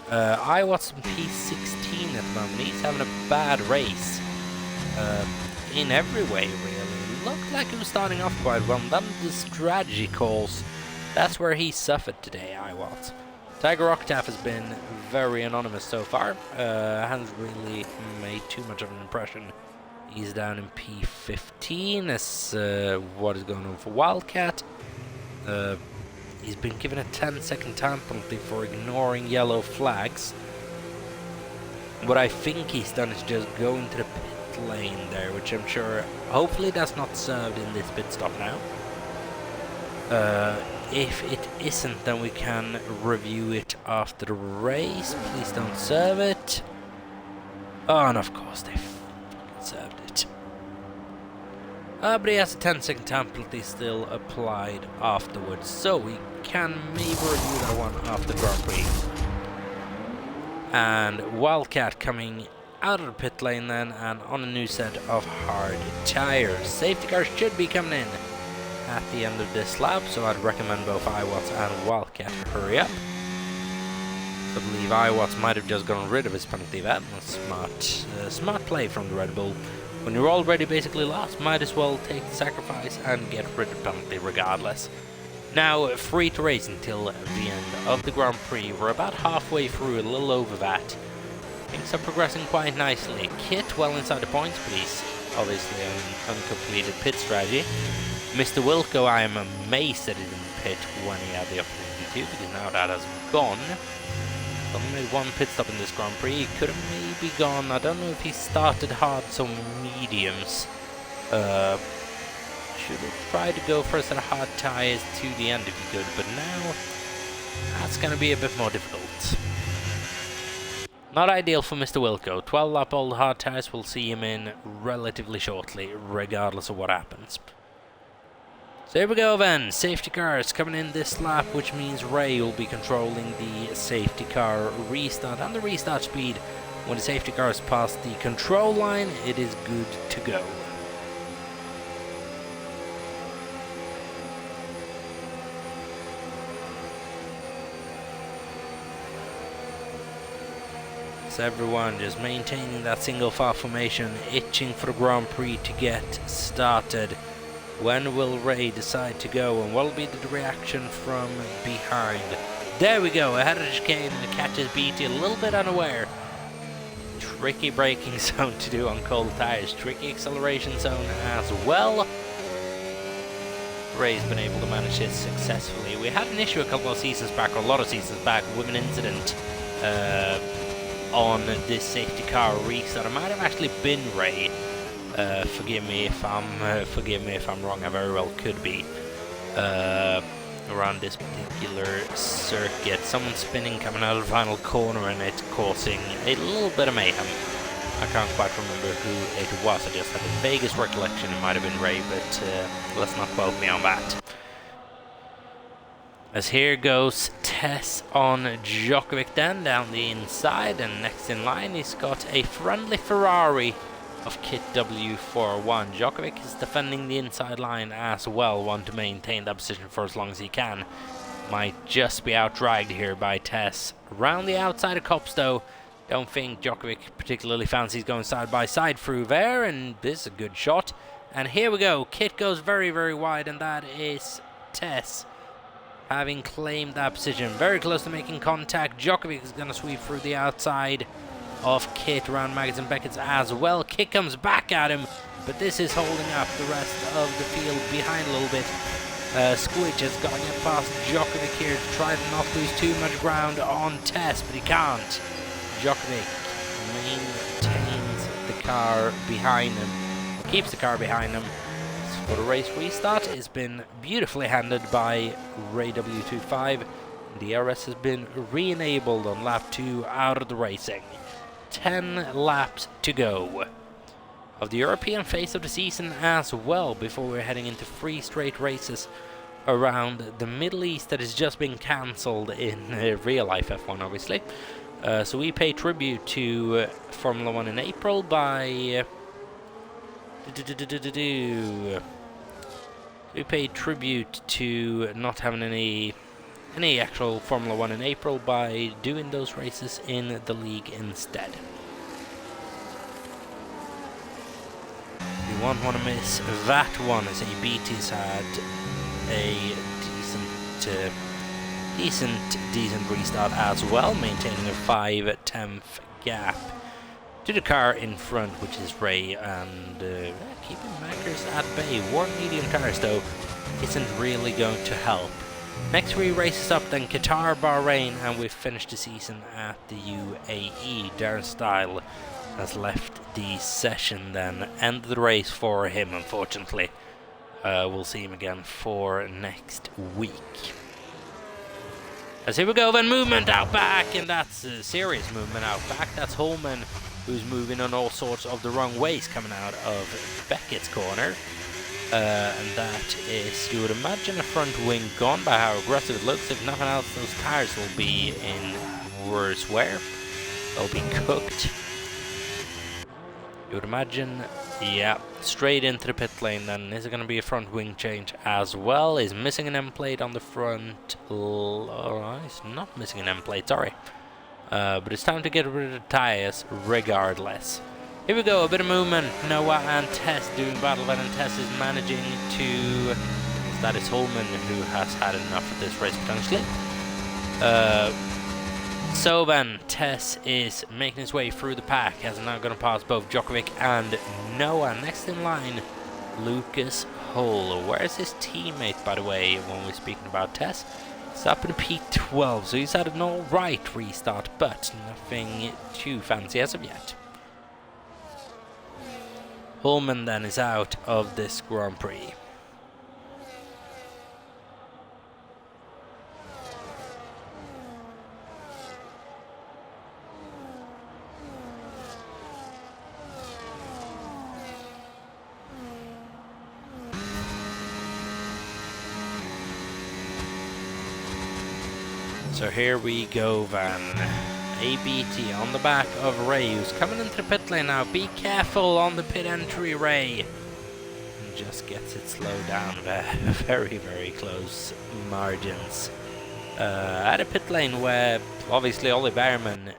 Iwatts in P16 at the moment. He's having a bad race in every way, really. Looked like he was starting off quite well, and then the strategy calls, that's where he suffered today, Iwatts. Tiger Octave has been very anonymous so far, hasn't really made too much of an impression. He's down in P15 as what is going on for Wildcat. He's been given a 10-second time penalty for ignoring yellow flags. What I think he's done is just go into the pit lane there, which I'm sure hopefully that's not served in this pit stop now. If it isn't, then we can review it after the race. Please don't serve it. Oh, and of course they served it. But he has a 10-second time penalty still applied afterwards, so we can maybe review that one after Grand Prix. And Wildcat coming out of the pit lane then, and on a new set of hard tires. Safety cars should be coming in at the end of this lap, so I'd recommend both iWatts and Wildcat hurry up. I believe iWatts might have just gotten rid of his penalty event. Smart play from the Red Bull. When you're already basically lost, might as well take the sacrifice and get rid of the penalty regardless. Now, free to race until the end of the Grand Prix. We're about halfway through, a little over that. Things are progressing quite nicely. Kit well inside the points, but he's obviously an uncompleted pit strategy. Mr. Wilco, I am amazed that he didn't pit when he had the opportunity to, because now that has gone. Only made one pit stop in this Grand Prix. He could have maybe gone. I don't know if he started hard, some mediums. Should have tried to go for a set of hard tyres to the end if he could, but now that's going to be a bit more difficult. Not ideal for Mr. Wilco. 12 lap old hard tyres, we'll see him in relatively shortly, regardless of what happens. So here we go then, safety cars coming in this lap, which means Ray will be controlling the safety car restart and the restart speed. When the safety cars pass the control line, it is good to go. So everyone just maintaining that single file formation, itching for the Grand Prix to get started. When will Ray decide to go, and what will be the reaction from behind? There we go, ahead of the chicane, and the catches BT a little bit unaware. Tricky braking zone to do on cold tires, tricky acceleration zone as well. Ray's been able to manage this successfully. We had an issue a couple of seasons back, or a lot of seasons back, with an incident on this safety car restart. It might have actually been Ray. Forgive me if I'm wrong. I very well could be. Around this particular circuit, someone spinning coming out of the final corner, and it's causing a little bit of mayhem. I can't quite remember who it was. I just had the vaguest recollection it might have been Ray, but let's not quote me on that. As here goes Tess on Djokovic then down the inside, and next in line he's got a friendly Ferrari of Kit W41. Djokovic is defending the inside line as well, want to maintain that position for as long as he can. Might just be out-dragged here by Tess. Around the outside of Cops though, don't think Djokovic particularly fancies going side by side through there, and this is a good shot. And here we go, Kit goes very, very wide, and that is Tess having claimed that position. Very close to making contact. Djokovic is going to sweep through the outside of Kit around Maggots and Beckett's as well. Kit comes back at him, but this is holding up the rest of the field behind a little bit. Squidge has got to get past Djokovic here to try to not lose too much ground on Tess, but he can't. Djokovic maintains the car behind him, keeps the car behind him. For the race restart, it's been beautifully handled by Ray W25. The DRS has been re-enabled on lap 2 out of the racing. 10 laps to go of the European phase of the season as well, before we're heading into 3 straight races around the Middle East that has just been cancelled in real life F1 obviously. So we pay tribute to Formula 1 in April by we paid tribute to not having any actual Formula 1 in April by doing those races in the league instead. You won't want to miss that one, as ABT's had a decent restart as well, maintaining a 5/10 gap to the car in front, which is Ray, and keeping Mackers at bay. Warm medium tires though isn't really going to help. Next 3 races up then, Qatar, Bahrain, and we've finished the season at the UAE. Darren Style has left the session then, end the race for him unfortunately. We'll see him again for next week. As here we go then, movement out back, and that's a serious movement out back. That's Holman, who's moving on all sorts of the wrong ways coming out of Beckett's corner. And that is, you would imagine, a front wing gone by how aggressive it looks. If nothing else, those tires will be in worse wear. They'll be cooked. You would imagine, yeah, straight into the pit lane then. Is it going to be a front wing change as well? He's missing an end plate on the front. He's not missing an end plate, sorry. But it's time to get rid of the tyres regardless. Here we go, a bit of movement. Noah and Tess doing battle then, and Tess is managing to... That is Holman, who has had enough of this race potentially. So then, Tess is making his way through the pack, as now going to pass both Djokovic and Noah. Next in line, Lucas Hull. Where's his teammate, by the way, when we're speaking about Tess? He's up in P12, so he's had an alright restart, but nothing too fancy as of yet. Holman then is out of this Grand Prix. So here we go then. ABT on the back of Ray, who's coming into the pit lane now. Be careful on the pit entry, Ray. And just gets it slowed down. Very, very close margins. At a pit lane where obviously Ollie Behrman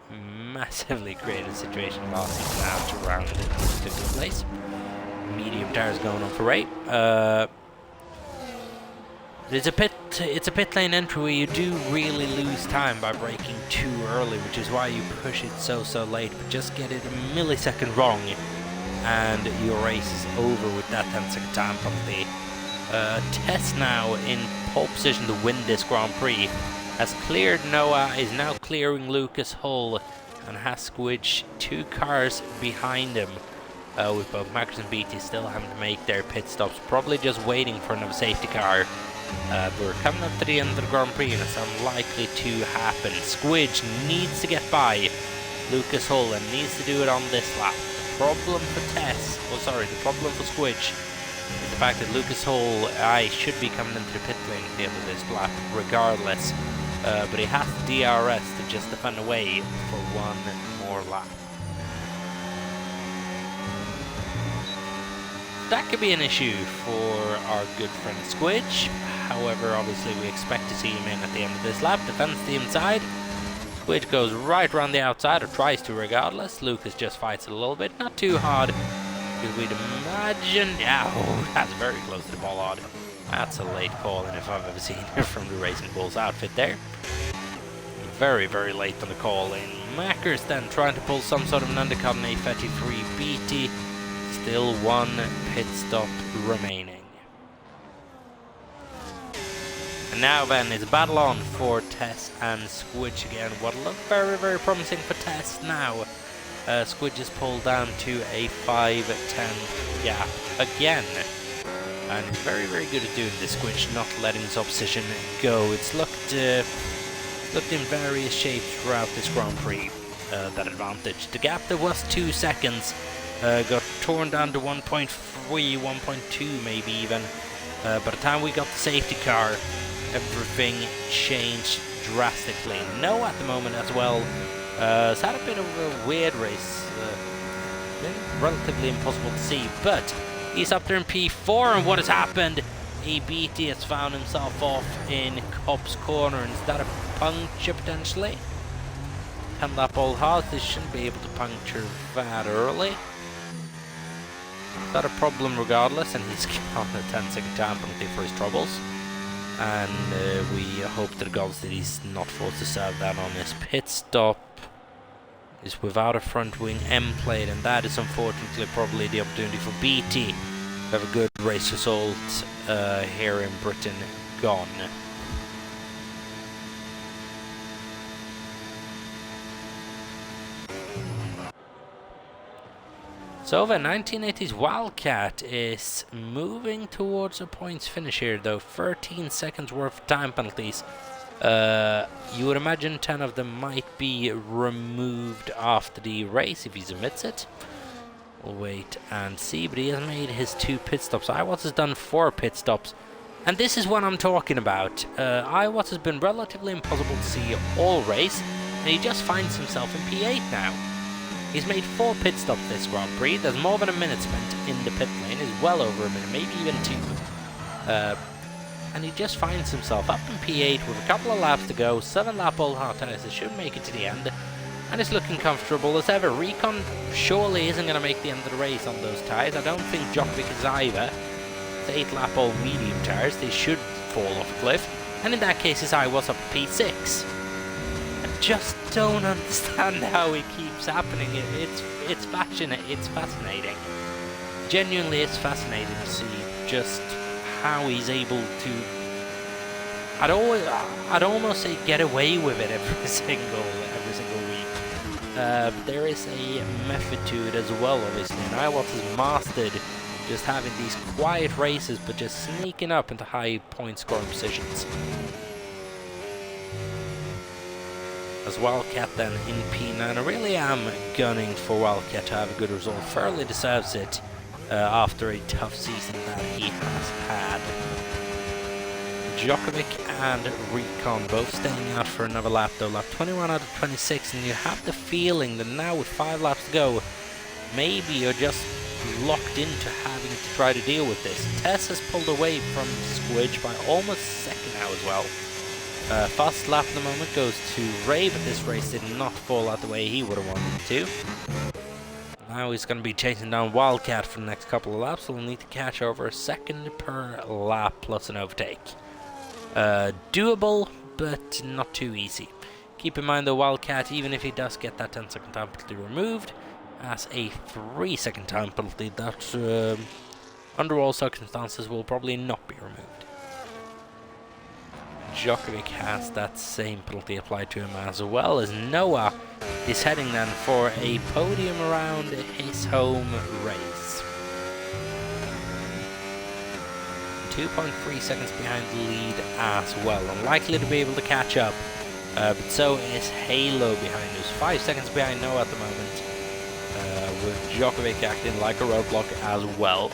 massively created a situation last season out around this particular place. Medium tires going on for Ray. It's a pit lane entry where you do really lose time by braking too early, which is why you push it so late, but just get it a millisecond wrong and your race is over with that 10-second time penalty. Tess now in pole position to win this Grand Prix. Has cleared Noah, is now clearing Lucas Hull, and has squidged 2 cars behind him, with both Max and BT still having to make their pit stops, probably just waiting for another safety car. But we're coming up to the end of the Grand Prix and it's unlikely to happen. Squidge needs to get by Lucas Hull and needs to do it on this lap. The problem for the problem for Squidge is the fact that Lucas Hull should be coming into the pit lane at the end of this lap regardless. But he has the DRS to just defend away for one more lap. That could be an issue for our good friend Squidge. However, obviously we expect to see him in at the end of this lap. Defends the inside. Squidge goes right around the outside, or tries to regardless. Lucas just fights it a little bit. Not too hard, because we'd imagine... Yeah, that's very close to the bollard. That's a late call, and if I've ever seen it from the Racing Bulls outfit there. Very, very late on the call in. Mackers then trying to pull some sort of an undercut on A33 BT. Still one pit stop remaining. And now then, it's a battle on for Tess and Squidge again. What look very, very promising for Tess now. Squidge is pulled down to a 5-10 gap again. And he's very, very good at doing this, Squidge, not letting his opposition go. It's looked in various shapes throughout this Grand Prix, that advantage. The gap that was 2 seconds got torn down to 1.3, 1.2 maybe even. By the time we got the safety car, everything changed drastically. No, at the moment as well, it's had a bit of a weird race. Been relatively impossible to see, but he's up there in P4, and what has happened? ABT has found himself off in Cobb's corner, and is that a puncture potentially? Can that ball hard? They shouldn't be able to puncture that early. Is that a problem regardless? And he's got a 10-second time penalty for his troubles. And we hope to the gods that he's not forced to serve that on his pit stop. Is without a front wing M plate, and that is unfortunately probably the opportunity for BT to have a good race result here in Britain gone. So the 1980s Wildcat is moving towards a points finish here, though 13 seconds worth of time penalties. You would imagine 10 of them might be removed after the race if he submits it. We'll wait and see, but he has made his 2 pit stops. Iwatts has done 4 pit stops, and this is what I'm talking about. Iwatts has been relatively impossible to see all race. and he just finds himself in P8 now. He's made 4 pit stops this Grand Prix. There's more than a minute spent in the pit lane. It's well over a minute, maybe even 2. And he just finds himself up in P8 with a couple of laps to go. 7-lap old hard tyres that should make it to the end. And it's looking comfortable as ever. Recon surely isn't going to make the end of the race on those tyres. I don't think Djokovic is either. The 8-lap old medium tyres, they should fall off a cliff. And in that case, his eye was up at P6. I just don't understand how it keeps happening. It's fascinating. Genuinely, it's fascinating to see just how he's able to, I'd almost say, get away with it every single week. But there is a method to it as well, obviously, and Iwatts has mastered just having these quiet races but just sneaking up into high point scoring positions. As Wildcat then in P9, I really am gunning for Wildcat to have a good result. Fairly deserves it after a tough season that he has had. Djokovic and Recon both staying out for another lap though. Lap 21 out of 26, and you have the feeling that now with 5 laps to go, maybe you're just locked into having to try to deal with this. Tess has pulled away from Squidge by almost a second now as well. Fast lap at the moment goes to Ray, but this race did not fall out the way he would have wanted it to. Now he's going to be chasing down Wildcat for the next couple of laps, so we'll need to catch over a second per lap plus an overtake. Doable, but not too easy. Keep in mind though, Wildcat, even if he does get that 10-second time penalty removed, as a 3-second time penalty that under all circumstances will probably not be removed. Djokovic has that same penalty applied to him, as well as Noah is heading then for a podium around his home race. 2.3 seconds behind the lead as well, unlikely to be able to catch up, but so is Halo behind us, 5 seconds behind Noah at the moment, with Djokovic acting like a roadblock as well.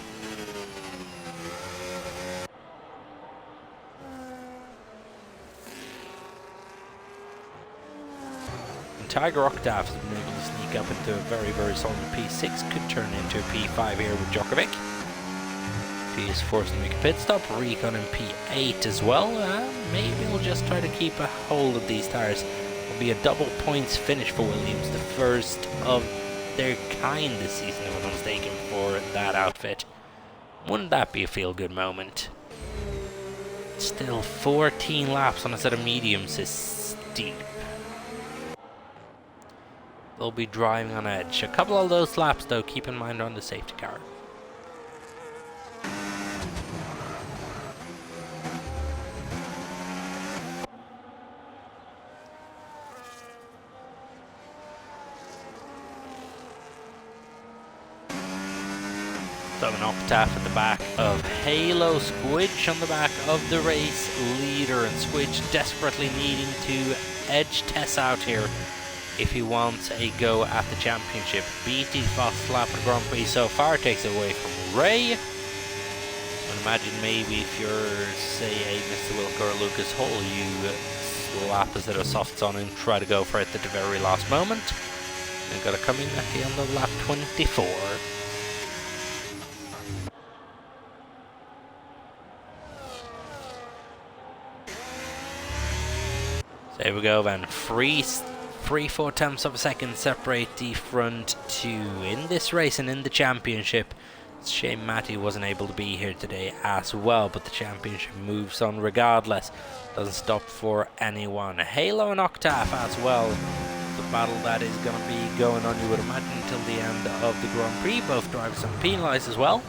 Tiger Octave has been able to sneak up into a very, very solid P6, could turn into a P5 here with Djokovic. He is forced to make a pit stop. Recon in P8 as well. Maybe we'll just try to keep a hold of these tires. It'll be a double points finish for Williams, the first of their kind this season, if I'm not mistaken, for that outfit. Wouldn't that be a feel-good moment? Still 14 laps on a set of mediums is steep. They'll be driving on edge. A couple of those laps though, keep in mind, on the safety car. So an Octave at the back of Halo, Squidge on the back of the race leader, and Squidge desperately needing to edge Tess out here if he wants a go at the championship. BT fast lap at Grand Prix so far takes it away from Ray. And imagine maybe if you're, say, a Mr. Wilco or Lucas Hull, you slap a set of softs on and try to go for it at the very last moment. And got to come in at the end of lap 24. So here we go then. 3/4 of a second separate the front two in this race and in the championship. It's a shame Matty wasn't able to be here today as well, but the championship moves on regardless. Doesn't stop for anyone. Halo and Octave as well. The battle that is going to be going on, you would imagine, until the end of the Grand Prix. Both drivers are penalised as well,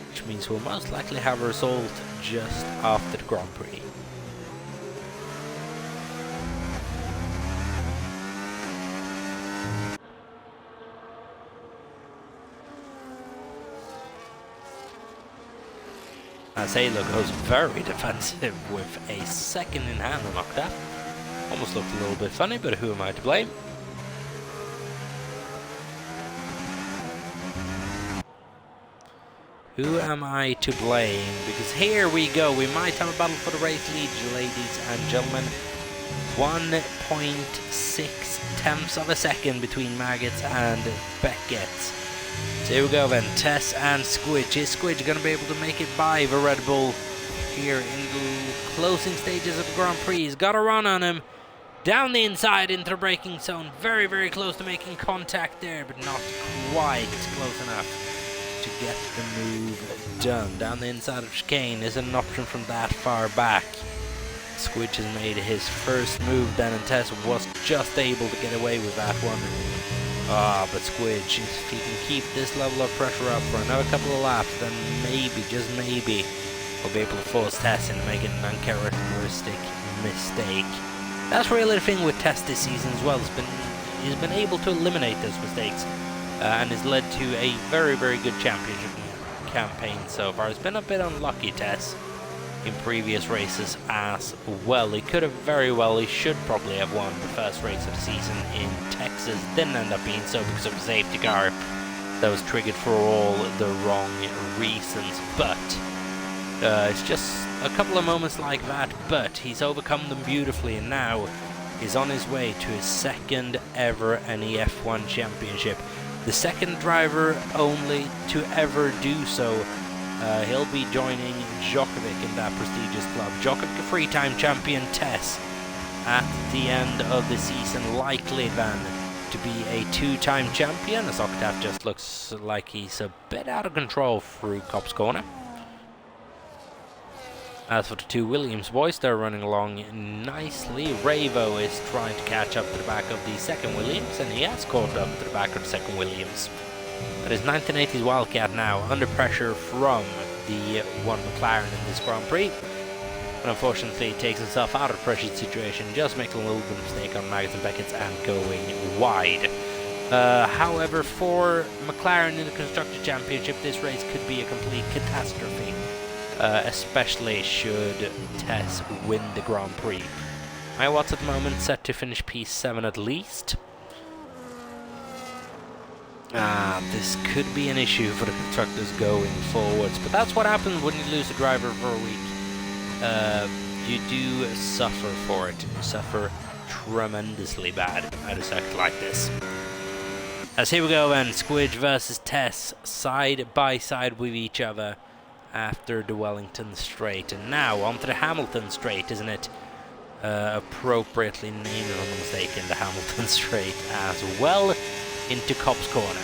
which means we'll most likely have a result just after the Grand Prix. As Halo goes very defensive with a second in hand on Octave. Almost looked a little bit funny, but who am I to blame? Who am I to blame? Because here we go. We might have a battle for the race lead, ladies and gentlemen. 1.6 tenths of a second between Maggots and Beckett. So here we go then, Tess and Squidge. Is Squidge going to be able to make it by the Red Bull here in the closing stages of the Grand Prix? He's got a run on him. Down the inside into the braking zone. Very, very close to making contact there, but not quite close enough to get the move done. Down the inside of chicane isn't an option from that far back. Squidge has made his first move then, and Tess was just able to get away with that one. But Squidge, if he can keep this level of pressure up for another couple of laps, then maybe, just maybe, he'll be able to force Tess into making an uncharacteristic mistake. That's really the thing with Tess this season as well. He's been able to eliminate those mistakes, and has led to a very, very good championship campaign so far. He's been a bit unlucky, Tess, in previous races as well. He could have he should probably have won the first race of the season in Texas. Didn't end up being so because of a safety car that was triggered for all the wrong reasons. But it's just a couple of moments like that, but he's overcome them beautifully, and now is on his way to his second ever NEF1 Championship. The second driver only to ever do so. He'll be joining Djokovic in that prestigious club. Djokovic, a three-time champion, Tess, at the end of the season, likely then to be a two-time champion, as Octave just looks like he's a bit out of control through Copse Corner. As for the two Williams boys, they're running along nicely. Ravo is trying to catch up to the back of the second Williams, and he has caught up to the back of the second Williams. That is 1980s Wildcat now, under pressure from the one McLaren in this Grand Prix. But unfortunately, he takes himself out of the pressure situation, just making a little bit of mistake on Maggots and Beckett and going wide. However, for McLaren in the Constructor Championship, this race could be a complete catastrophe. Especially should Tess win the Grand Prix. Watts at the moment set to finish P7 at least. This could be an issue for the constructors going forwards, but that's what happens when you lose a driver for a week. You do suffer for it, and you suffer tremendously bad at a circuit like this. As here we go then, Squidge versus Tess, side by side with each other after the Wellington Straight, and now onto the Hamilton Straight, isn't it? Appropriately named, if I'm not mistaken, the Hamilton Straight as well, into Copse Corner.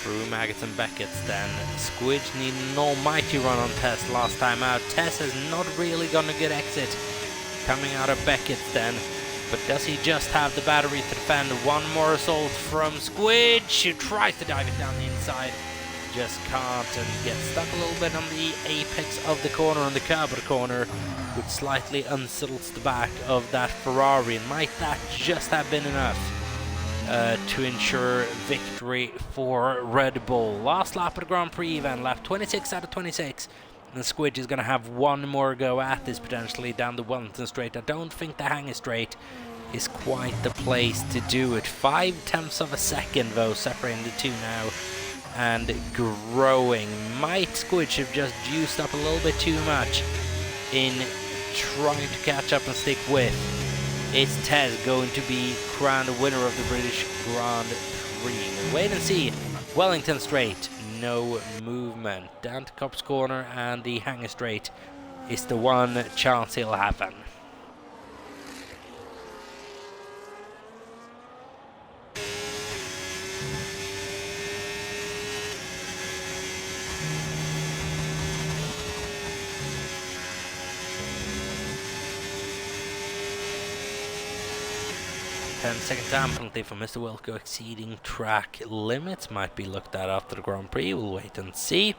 Through Maggots and Beckett's then. Squidge needed an almighty run on Tess last time out. Tess has not really gone a good exit coming out of Beckett's then. But does he just have the battery to defend? One more assault from Squidge, who tries to dive it down the inside. Just can't, and gets stuck a little bit on the apex of the corner, on the curb of the corner, which slightly unsettles the back of that Ferrari. And might that just have been enough to ensure victory for Red Bull? Last lap of the Grand Prix event, lap 26 out of 26. And Squidge is going to have one more go at this, potentially, down the Wellington Straight. I don't think the Hanger Straight is quite the place to do it. 0.5 of a second, though, separating the two now. And growing. Might Squidge have just juiced up a little bit too much in trying to catch up and stick with? Is Tess going to be crowned winner of the British Grand Prix? We'll wait and see. Wellington Straight, no movement. Down to Copse Corner, and the Hanger Straight is the one chance he'll have then. Second time penalty for Mr. Wilco exceeding track limits. Might be looked at after the Grand Prix. We'll wait and see.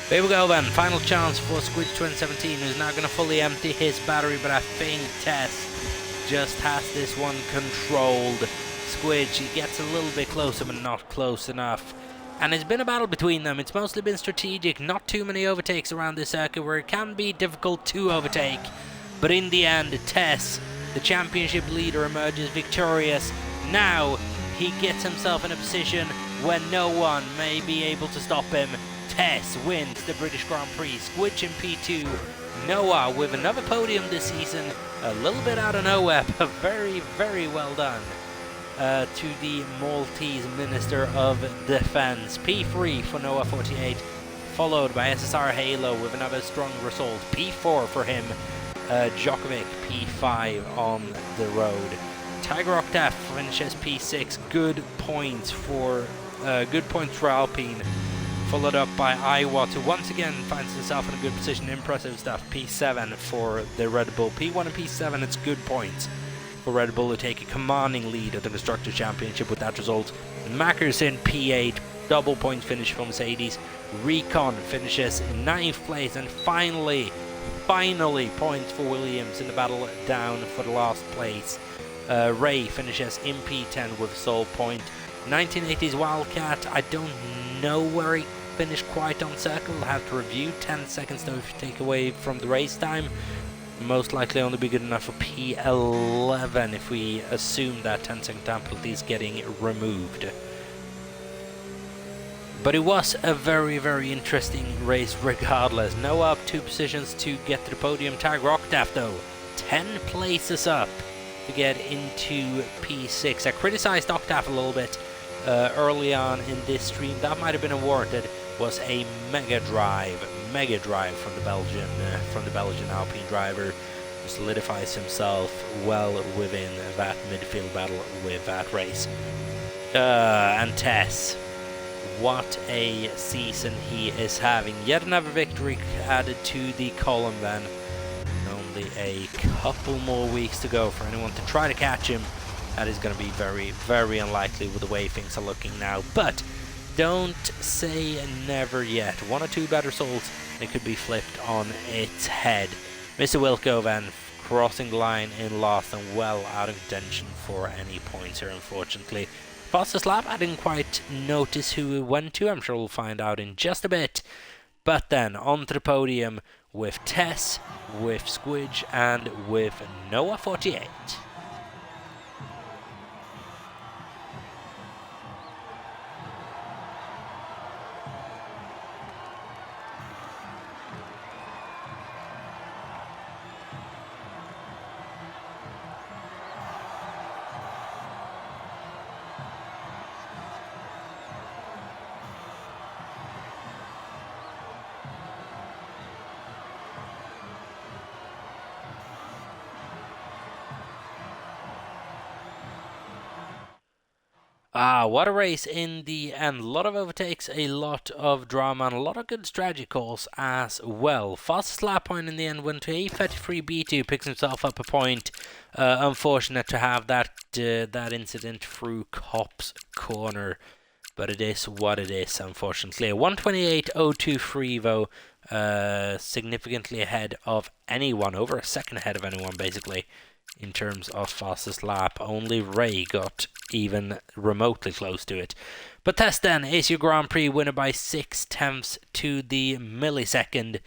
Here we go then. Final chance for Squidge 2017, who's now going to fully empty his battery, but I think Tess just has this one controlled. Squidge, he gets a little bit closer, but not close enough. And it's been a battle between them. It's mostly been strategic. Not too many overtakes around this circuit where it can be difficult to overtake. But in the end, Tess, the championship leader, emerges victorious Now he gets himself in a position where no one may be able to stop him. Tess wins the British Grand Prix, Squidge in P2. Noah with another podium this season, a little bit out of nowhere, but very, very well done to the Maltese Minister of Defence. P3 for Noah 48, followed by SSR Halo with another strong result. P4 for him. Djokovic P5 on the road. Tiger Octaf finishes P6. Good points for Alpine. Followed up by Iwat, who once again finds himself in a good position. Impressive stuff. P7 for the Red Bull. P1 and P7, it's good points for Red Bull to take a commanding lead at the Constructors' Championship with that result. Mackers in P8, double point finish for Mercedes. Recon finishes 9th place, and finally points for Williams in the battle down for the last place. Ray finishes in P10 with a sole point. 1980s Wildcat, I don't know where he finished quite on circle. I'll have to review. 10 seconds though if you take away from the race time. Most likely only be good enough for P11 if we assume that 10-second time penalty is getting removed. But it was a very, very interesting race regardless. Noah up 2 positions to get to the podium. Tiger Octaf though 10 places up to get into P6. I criticized Octaf a little bit early on in this stream. That might have been awarded was a mega drive from the Belgian Alpine driver, who solidifies himself well within that midfield battle with that race. And Tess, what a season he is having. Yet another victory added to the column then. Only a couple more weeks to go for anyone to try to catch him. That is going to be very, very unlikely with the way things are looking now. But don't say never yet. 1 or 2 bad results, it could be flipped on its head. Mr. Wilco then crossing the line in last and well out of contention for any points here, unfortunately. Fastest lap, I didn't quite notice who it went to. I'm sure we'll find out in just a bit. But then on to the podium with Tess, with Squidge, and with Noah 48. What a race in the end. A lot of overtakes, a lot of drama, and a lot of good strategy calls as well. Fastest lap point in the end went to A33B2, picks himself up a point. Unfortunate to have that incident through Cop's corner, but it is what it is, unfortunately. 128.023 though, significantly ahead of anyone, over a second ahead of anyone basically. In terms of fastest lap, only Ray got even remotely close to it. But Tess then is your Grand Prix winner by 6/10 to the millisecond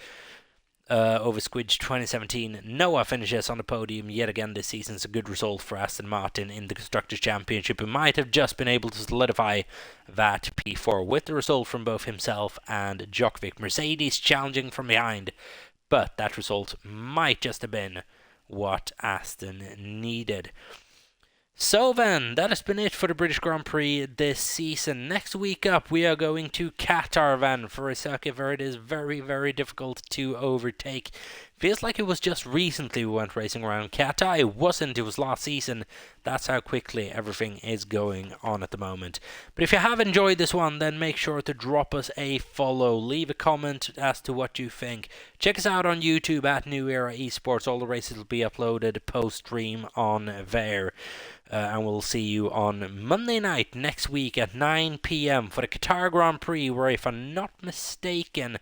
over Squidge 2017. Noah finishes on the podium yet again this season. It's a good result for Aston Martin in the Constructors' Championship. He might have just been able to solidify that P4 with the result from both himself and Djokovic. Mercedes challenging from behind, but that result might just have been what Aston needed. So then, that has been it for the British Grand Prix this season. Next week up, we are going to Qatar then for a circuit where it is very, very difficult to overtake. Feels like it was just recently we went racing around Qatar. It wasn't, it was last season. That's how quickly everything is going on at the moment. But if you have enjoyed this one, then make sure to drop us a follow. Leave a comment as to what you think. Check us out on YouTube at New Era Esports. All the races will be uploaded post-stream on there. And we'll see you on Monday night next week at 9 p.m. for the Qatar Grand Prix, where if I'm not mistaken,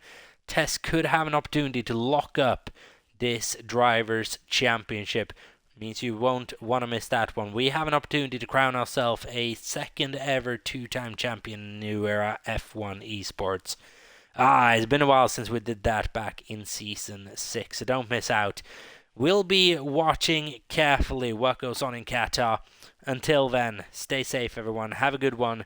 Tess could have an opportunity to lock up this Drivers' Championship. Means you won't want to miss that one. We have an opportunity to crown ourselves a second ever 2-time champion in New Era F1 Esports. It's been a while since we did that back in Season 6, so don't miss out. We'll be watching carefully what goes on in Qatar. Until then, stay safe, everyone. Have a good one.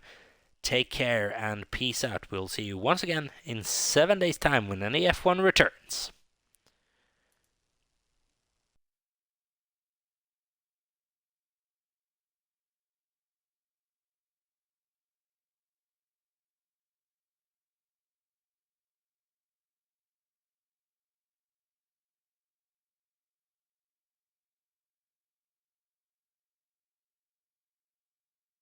Take care and peace out. We'll see you once again in 7 days' time when NEF1 returns.